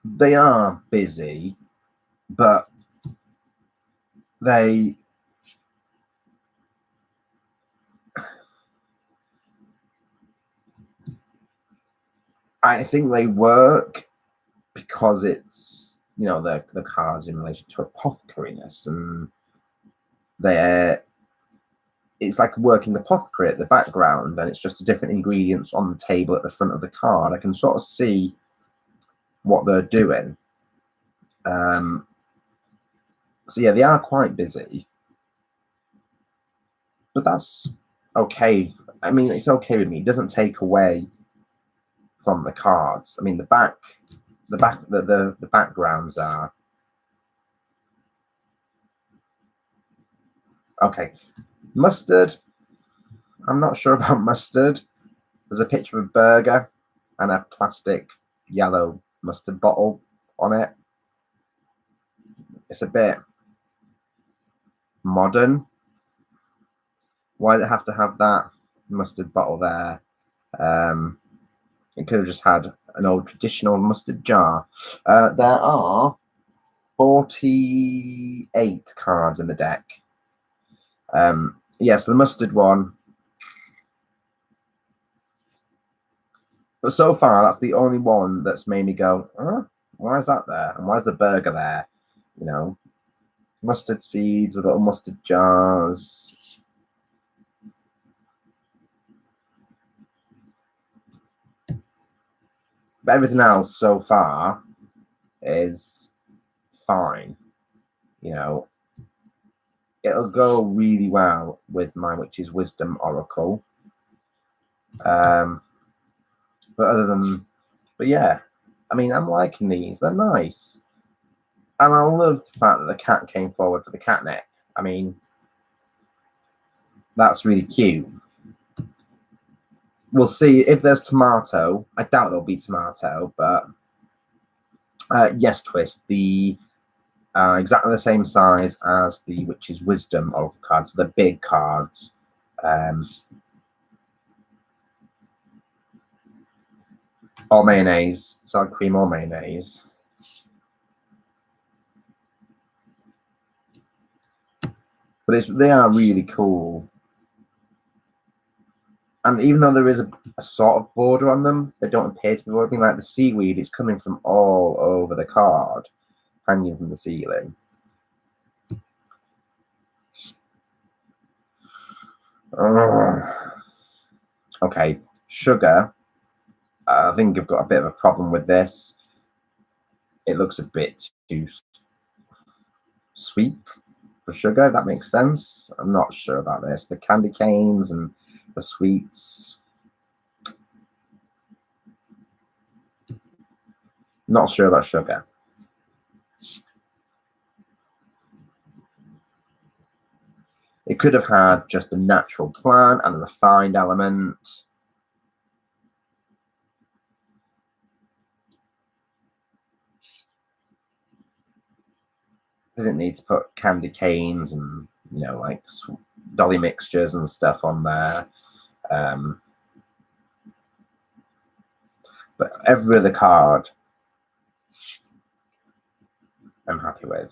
They are busy, but I think they work because it's, you know, the cards in relation to apothecaryness, and it's like working apothecary at the background, and it's just different ingredients on the table at the front of the card. I can sort of see what they're doing. So yeah, they are quite busy, but that's okay. I mean, it's okay with me. It doesn't take away from the cards. I mean, the backgrounds are okay. Mustard, I'm not sure about mustard. There's a picture of a burger and a plastic yellow mustard bottle on it. It's a bit modern. Why did it have to have that mustard bottle there? It could have just had an old traditional mustard jar. There are 48 cards in the deck. Yeah, so the mustard one. But so far, that's the only one that's made me go, huh? Why is that there? And why is the burger there? You know, mustard seeds, the little mustard jars. But everything else so far is fine. You know, it'll go really well with my Witch's Wisdom Oracle. But yeah, I mean, I'm liking these. They're nice. And I love the fact that the cat came forward for the catnip. I mean, that's really cute. We'll see if there's tomato. I doubt there'll be tomato, but yes, Twist. The exactly the same size as the Witch's Wisdom Oracle cards, the big cards. Or mayonnaise, sour cream or mayonnaise. But they are really cool. And even though there is a sort of border on them, they don't appear to be working. Like the seaweed is coming from all over the card, hanging from the ceiling. Okay, sugar. I think I've got a bit of a problem with this. It looks a bit too sweet for sugar. That makes sense. I'm not sure about this. The candy canes and the sweets. Not sure about sugar. It could have had just a natural plant and a refined element. They didn't need to put candy canes and, you know, like dolly mixtures and stuff on there. But every other card I'm happy with.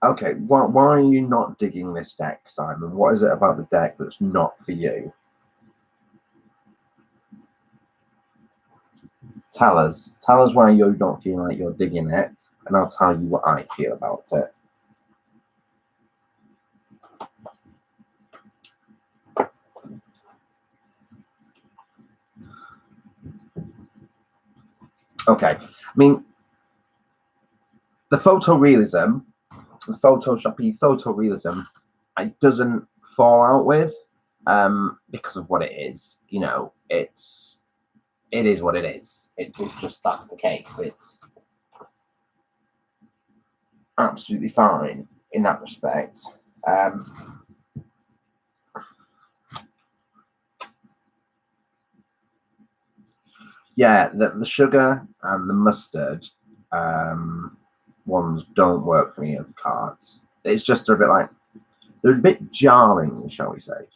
Okay, why are you not digging this deck, Simon? What is it about the deck that's not for you? Tell us why you don't feel like you're digging it, and I'll tell you what I feel about it. Okay, I mean, the photorealism, the photoshoppy photorealism, it doesn't fall out with, because of what it is. You know, it is what it is. It's just that's the case. It's absolutely fine in that respect. Yeah, the sugar and the mustard ones don't work for me as the cards. It's just a bit like they're a bit jarring, shall we say.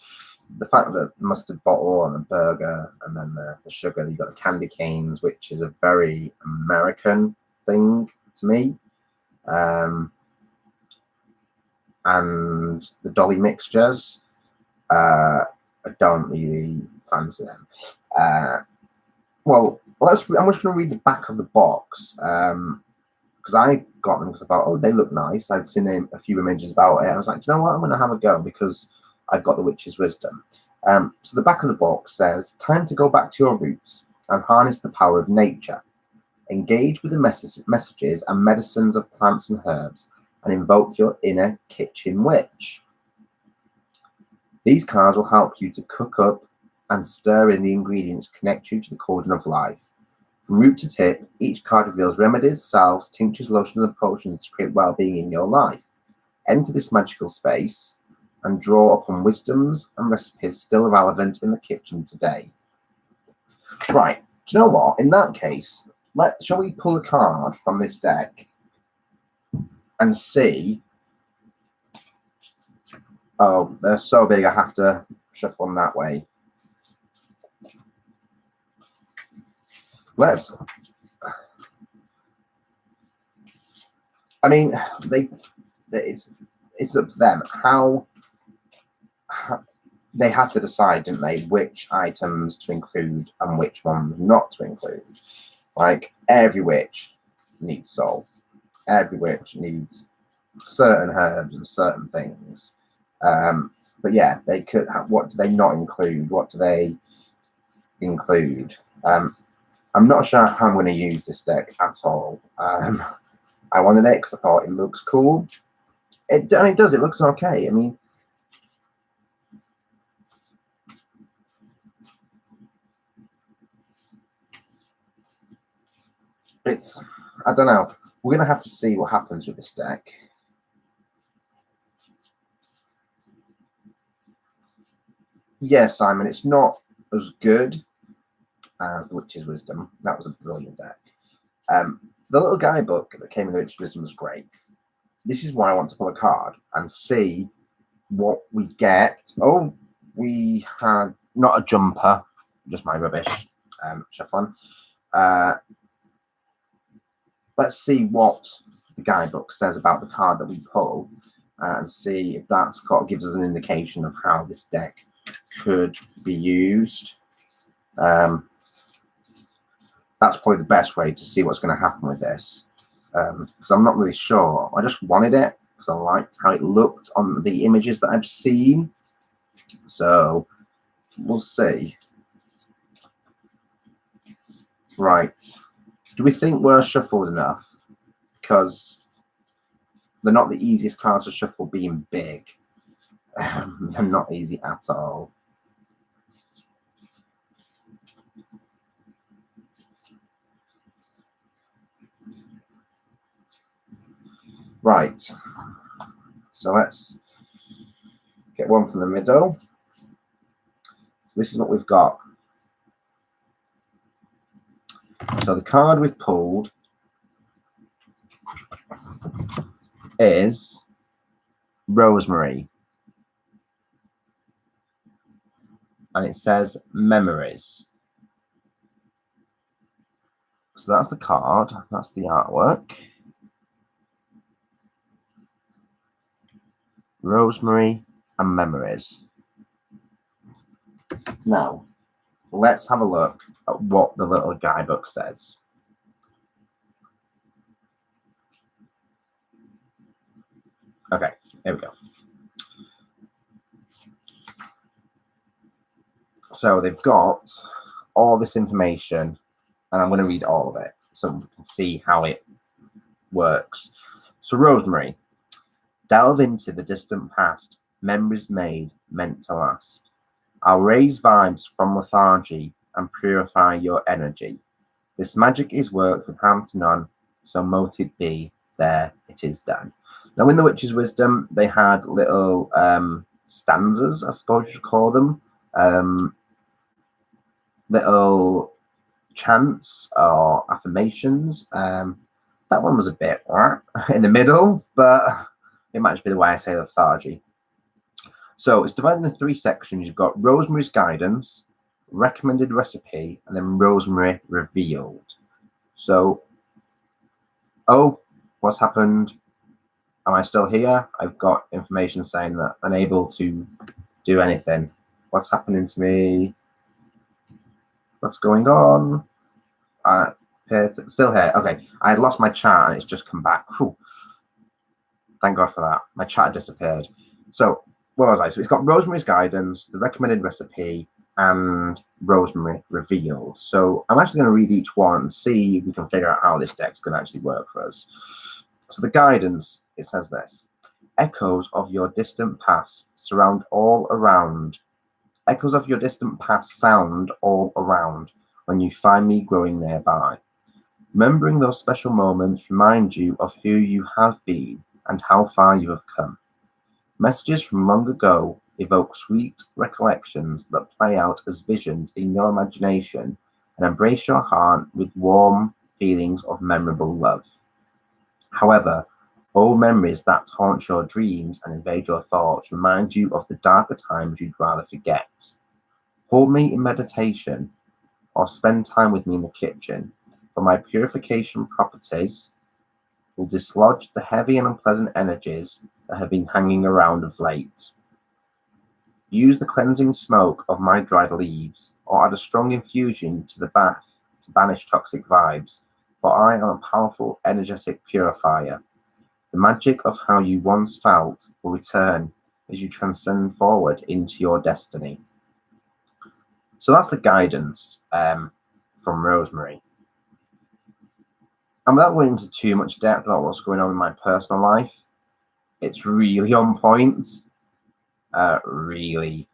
The fact that the mustard bottle and the burger and then the sugar, you've got the candy canes, which is a very American thing to me. And the dolly mixtures, I don't really fancy them. Well, I'm just going to read the back of the box, because I got them because I thought, oh, they look nice. I'd seen a few images about it. I was like, do you know what? I'm going to have a go because I've got the witch's wisdom. So the back of the box says, time to go back to your roots and harness the power of nature. Engage with the messages and medicines of plants and herbs and invoke your inner kitchen witch. These cards will help you to cook up and stir in the ingredients, connect you to the cauldron of life. From root to tip, each card reveals remedies, salves, tinctures, lotions, and potions to create well-being in your life. Enter this magical space and draw upon wisdoms and recipes still relevant in the kitchen today. Right, do you know what? In that case, shall we pull a card from this deck and see? Oh, they're so big, I have to shuffle them that way. I mean, it's up to them. How they had to decide, didn't they, which items to include and which ones not to include. Like, every witch needs salt. Every witch needs certain herbs and certain things. But yeah, they could have, what do they not include? What do they include? I'm not sure how I'm going to use this deck at all. I wanted it because I thought it looks cool. And it does. It looks okay. I mean, I don't know. We're going to have to see what happens with this deck. Yeah, Simon, it's not as good as the Witch's Wisdom. That was a brilliant deck. The little guidebook that came in the Witch's Wisdom was great. This is why I want to pull a card and see what we get. Oh, we had not a jumper, just my rubbish shuffling. Let's see what the guidebook says about the card that we pull and see if that gives us an indication of how this deck could be used. That's probably the best way to see what's going to happen with this, because I'm not really sure. I just wanted it because I liked how it looked on the images that I've seen. So we'll see. Right. Do we think we're shuffled enough? Because they're not the easiest cards to shuffle being big. They're not easy at all. Right. So let's get one from the middle. So this is what we've got. So the card we've pulled is Rosemary. And it says Memories. So that's the card. That's the artwork. Rosemary and Memories. Now, let's have a look at what the little guidebook says. Okay, here we go. So they've got all this information, and I'm going to read all of it. so we can see how it works. So rosemary, delve into the distant past, memories made, meant to last. I'll raise vibes from lethargy and purify your energy. This magic is worked with harm to none, so mote it be, there it is done. Now in the Witch's Wisdom, they had little stanzas, I suppose you should call them, little chants or affirmations. That one was a bit in the middle, but it might just be the way I say lethargy. So it's divided into 3 sections. You've got Rosemary's Guidance, Recommended Recipe, and then Rosemary Revealed. So, oh, what's happened? Am I still here? I've got information saying that unable to do anything. What's happening to me? What's going on? Still here. Okay, I had lost my chat and it's just come back. Whew. Thank God for that. My chat had disappeared. So, where was I? So it's got Rosemary's Guidance, the Recommended Recipe, and Rosemary Revealed. So I'm actually going to read each one and see if we can figure out how this deck's going to actually work for us. So the guidance, it says this: echoes of your distant past surround all around. Echoes of your distant past sound all around when you find me growing nearby. Remembering those special moments remind you of who you have been and how far you have come. Messages from long ago evoke sweet recollections that play out as visions in your imagination and embrace your heart with warm feelings of memorable love. However, old memories that haunt your dreams and invade your thoughts remind you of the darker times you'd rather forget. Hold me in meditation or spend time with me in the kitchen, for my purification properties will dislodge the heavy and unpleasant energies that have been hanging around of late. Use the cleansing smoke of my dried leaves, or add a strong infusion to the bath to banish toxic vibes, for I am a powerful, energetic purifier. The magic of how you once felt will return as you transcend forward into your destiny. So that's the guidance from Rosemary. I'm not going into too much depth about what's going on in my personal life. It's really on point. Really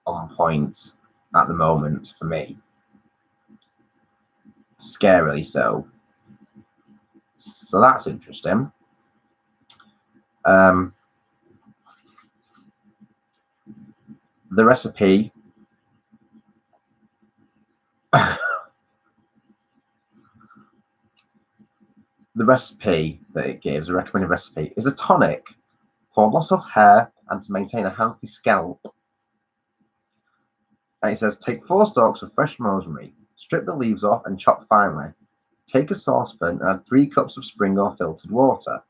on point at the moment for me. Scarily so. So that's interesting. The recipe. The recipe that it gives, a recommended recipe, is a tonic for loss of hair and to maintain a healthy scalp. And it says, take 4 stalks of fresh rosemary, strip the leaves off and chop finely. Take a saucepan and add 3 cups of spring or filtered water.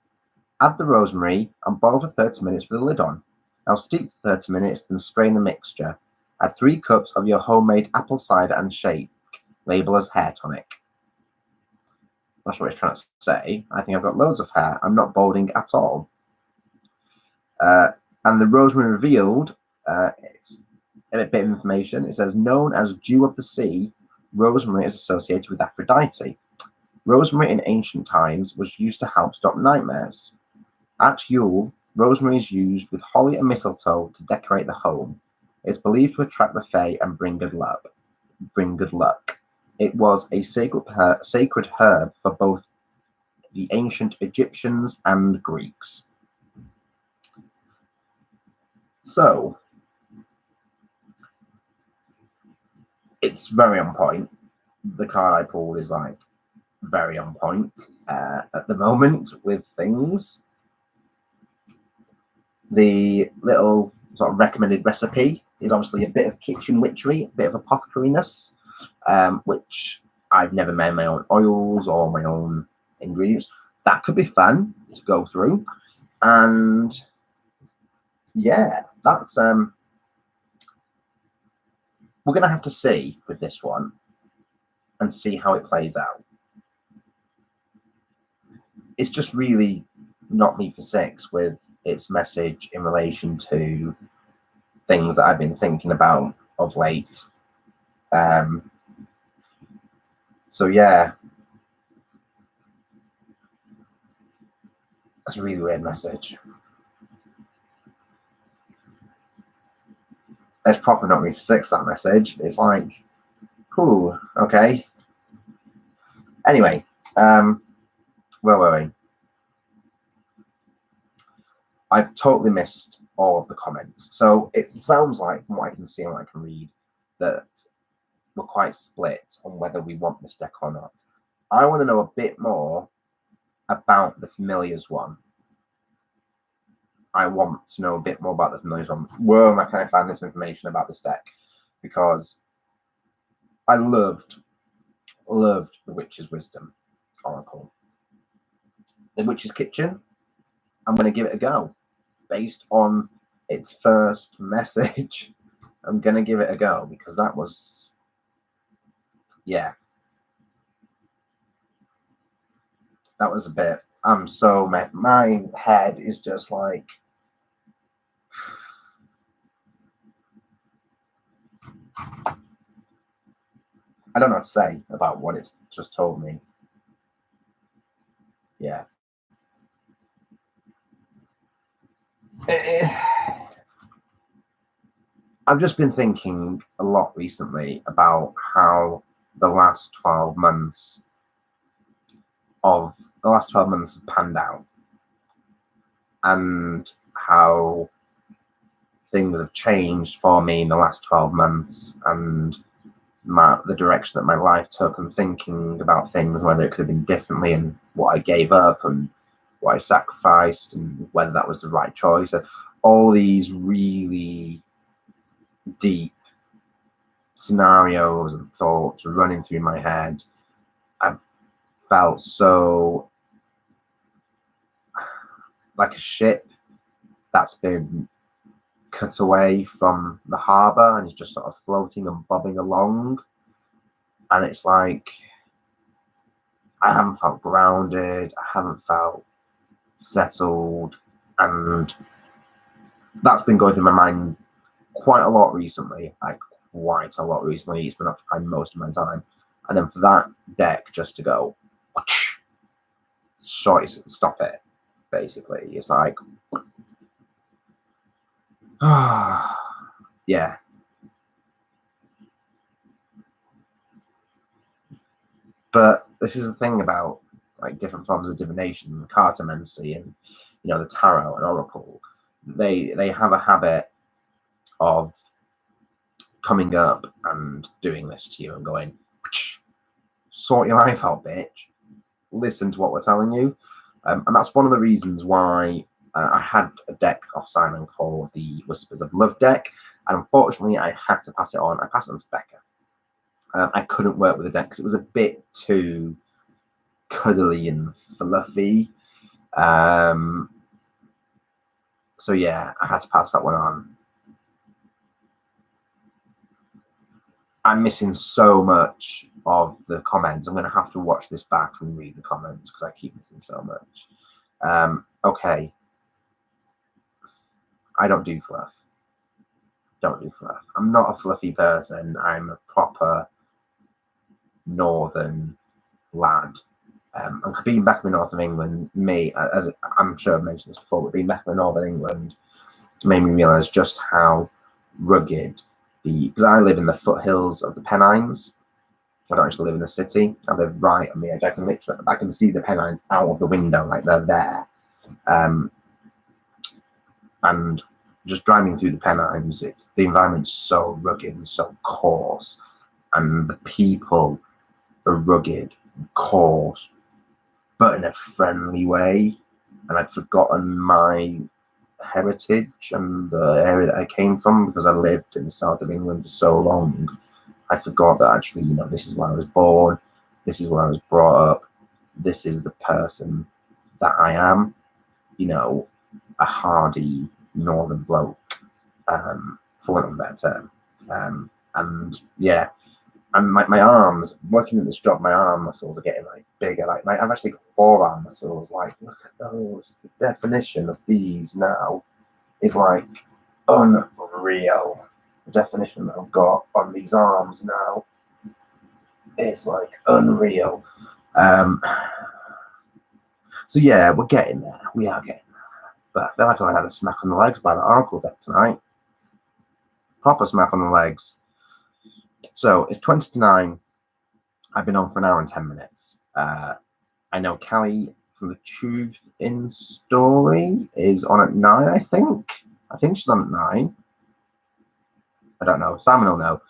Add the rosemary and boil for 30 minutes with the lid on. Now steep for 30 minutes, then strain the mixture. Add 3 cups of your homemade apple cider and shake. Label as hair tonic. I'm not sure what it's trying to say. I think I've got loads of hair. I'm not balding at all. And the Rosemary Revealed, it's a bit of information. It says, known as dew of the sea, rosemary is associated with Aphrodite. Rosemary in ancient times was used to help stop nightmares. At Yule, rosemary is used with holly and mistletoe to decorate the home. It's believed to attract the fae and bring good luck. It was a sacred herb for both the ancient Egyptians and Greeks. So, it's very on point. The card I pulled is like very on point at the moment with things. The little sort of recommended recipe is obviously a bit of kitchen witchery, a bit of apothecariness, which I've never made my own oils or my own ingredients. That could be fun to go through. And yeah, that's we're gonna have to see with this one and see how it plays out. It's just really knocked me for 6 with its message in relation to things that I've been thinking about of late. So yeah, That's a really weird message. It's proper not me for six, that message. It's like, ooh, okay. Anyway, where were we? I've totally missed all of the comments. So it sounds like, from what I can see and what I can read, that we're quite split on whether we want this deck or not. I want to know a bit more about the Familiars one. I want to know a bit more about the Familiars one. Where can I find this information about this deck? Because I loved the Witch's Wisdom Oracle. The Witch's Kitchen, I'm going to give it a go. Based on its first message, I'm going to give it a go, because that was, yeah. That was a bit, my head is just like, I don't know what to say about what it's just told me. Yeah. I've just been thinking a lot recently about how the last 12 months have panned out, and how things have changed for me in the last 12 months, and the direction that my life took, and thinking about things, whether it could have been differently, and what I gave up and what I sacrificed, and whether that was the right choice. And all these really deep scenarios and thoughts running through my head. I've felt so like a ship that's been cut away from the harbour and is just sort of floating and bobbing along. And it's like, I haven't felt grounded, I haven't felt settled, and that's been going through my mind quite a lot recently. It's been occupying most of my time. And then for that deck just to go, stop it, basically. It's like, yeah. But this is the thing about like different forms of divination, cartomancy, and the tarot and oracle. They have a habit of coming up and doing this to you and going, sort your life out, bitch. Listen to what we're telling you. And that's one of the reasons why I had a deck off Simon called the Whispers of Love deck. And unfortunately, I had to pass it on. I passed it on to Becca. I couldn't work with the deck because it was a bit too cuddly and fluffy. So yeah, I had to pass that one on. I'm missing so much of the comments. I'm going to have to watch this back and read the comments because I keep missing so much. Okay. I don't do fluff. I'm not a fluffy person. I'm a proper northern lad. And being back in the north of England, as I'm sure I've mentioned this before, but being back in the north of England made me realise just how rugged because I live in the foothills of the Pennines. I don't actually live in the city. I live right on the edge. I can see the Pennines out of the window, like they're there. And just driving through the Pennines, the environment's so rugged and so coarse, and the people are rugged and coarse, but in a friendly way. And I'd forgotten my heritage and the area that I came from because I lived in the south of England for so long. I forgot that actually, this is where I was born, this is where I was brought up, this is the person that I am, a hardy northern bloke, for want of a better term. And yeah, and my arms, working in this job, my arm muscles are getting like bigger. Like I've actually got forearm muscles. Like, look at those. The definition of these now is like unreal. The definition that I've got on these arms now is like unreal. So yeah, we're getting there. We are getting there. But I feel like I had a smack on the legs by the Oracle deck tonight. Proper smack on the legs. So it's 20 to 9. I've been on for an hour and 10 minutes. I know Callie from the Truth in Story is on at 9, I think. I think she's on at 9. I don't know. Simon will know.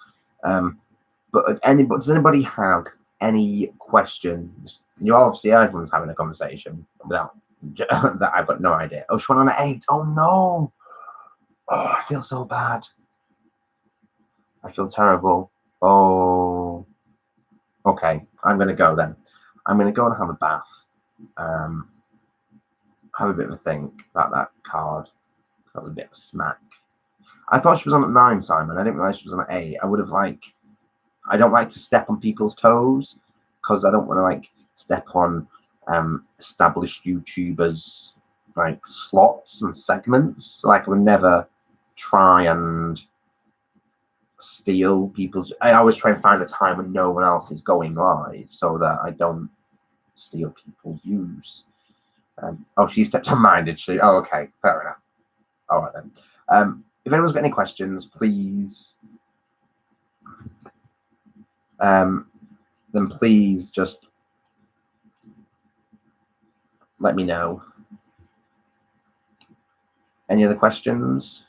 But does anybody have any questions? You obviously everyone's having a conversation without that. I've got no idea. Oh, she went on at 8. Oh no! Oh, I feel so bad. I feel terrible. Oh, okay. I'm gonna go then. I'm gonna go and have a bath. Have a bit of a think about that card. That was a bit of a smack. I thought she was on at 9, Simon. I didn't realize she was on at 8. I don't like to step on people's toes because I don't want to step on established YouTubers slots and segments. I would never try and steal people's. I always try and find a time when no one else is going live so that I don't steal people's views. Oh, she stepped on mine, did she? Oh, okay, fair enough. All right then. If anyone's got any questions, please. Then please just let me know. Any other questions?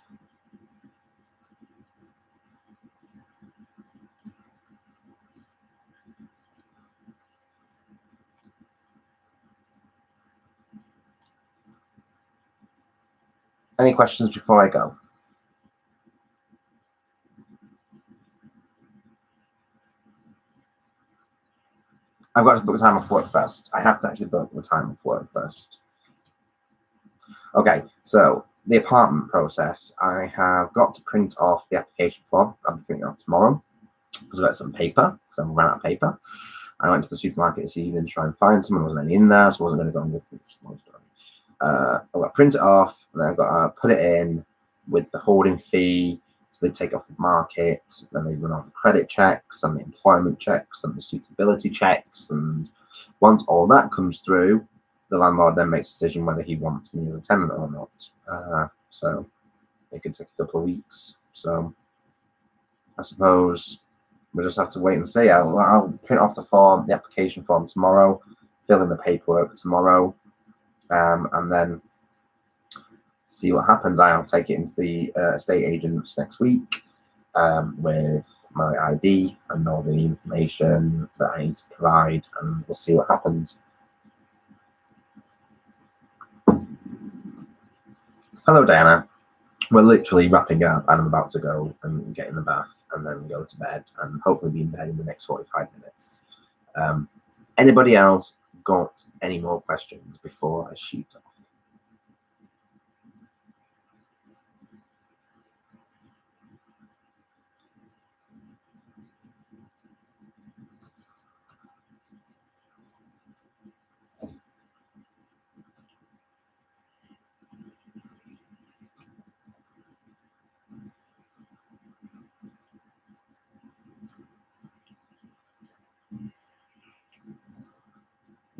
Any questions before I go? I've got to book the time off work first. I have to actually book the time off work first. Okay, so the apartment process. I have got to print off the application form. I'll be printing it off tomorrow because I've got some paper because I've run out of paper. I went to the supermarket this evening to try and find some. There wasn't any in there, so I wasn't going to go and look. I've got to print it off, and then I've got to put it in with the holding fee. So they take off the market, then they run all the credit checks and the employment checks and the suitability checks. And once all that comes through, the landlord then makes a decision whether he wants me as a tenant or not. So it could take a couple of weeks. So I suppose we'll just have to wait and see. I'll print off the application form tomorrow, fill in the paperwork tomorrow, and then see what happens. I'll take it into the estate agents next week with my ID and all the information that I need to provide, and we'll see what happens. Hello, Diana. We're literally wrapping up, and I'm about to go and get in the bath and then go to bed and hopefully be in bed in the next 45 minutes. Anybody else got any more questions before I shoot off?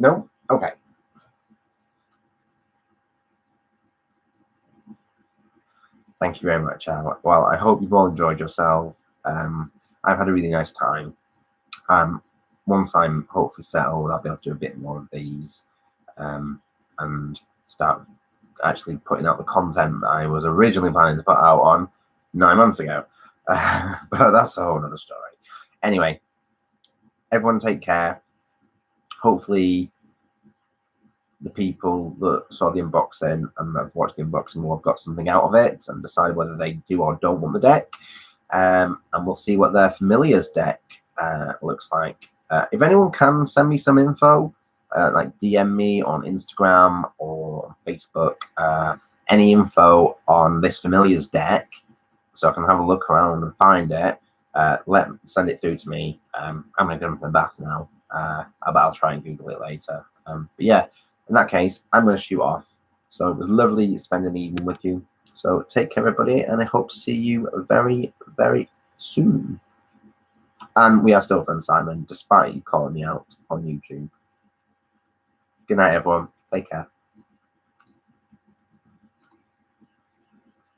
No? Okay. Thank you very much, Al. Well, I hope you've all enjoyed yourself. I've had a really nice time. Once I'm hopefully settled, I'll be able to do a bit more of these and start actually putting out the content that I was originally planning to put out on 9 months ago. But that's a whole other story. Anyway, everyone take care. Hopefully the people that saw the unboxing and that have watched the unboxing will have got something out of it and decide whether they do or don't want the deck. And we'll see what their Familiars deck looks like. If anyone can send me some info, DM me on Instagram or on Facebook, any info on this Familiars deck, so I can have a look around and find it. Send it through to me. I'm going to go into my bath now, but I'll try and Google it later. But yeah, in that case, I'm going to shoot off. So it was lovely spending the evening with you. So take care, everybody, and I hope to see you very, very soon. And we are still friends, Simon, despite you calling me out on YouTube. Good night, everyone. Take care.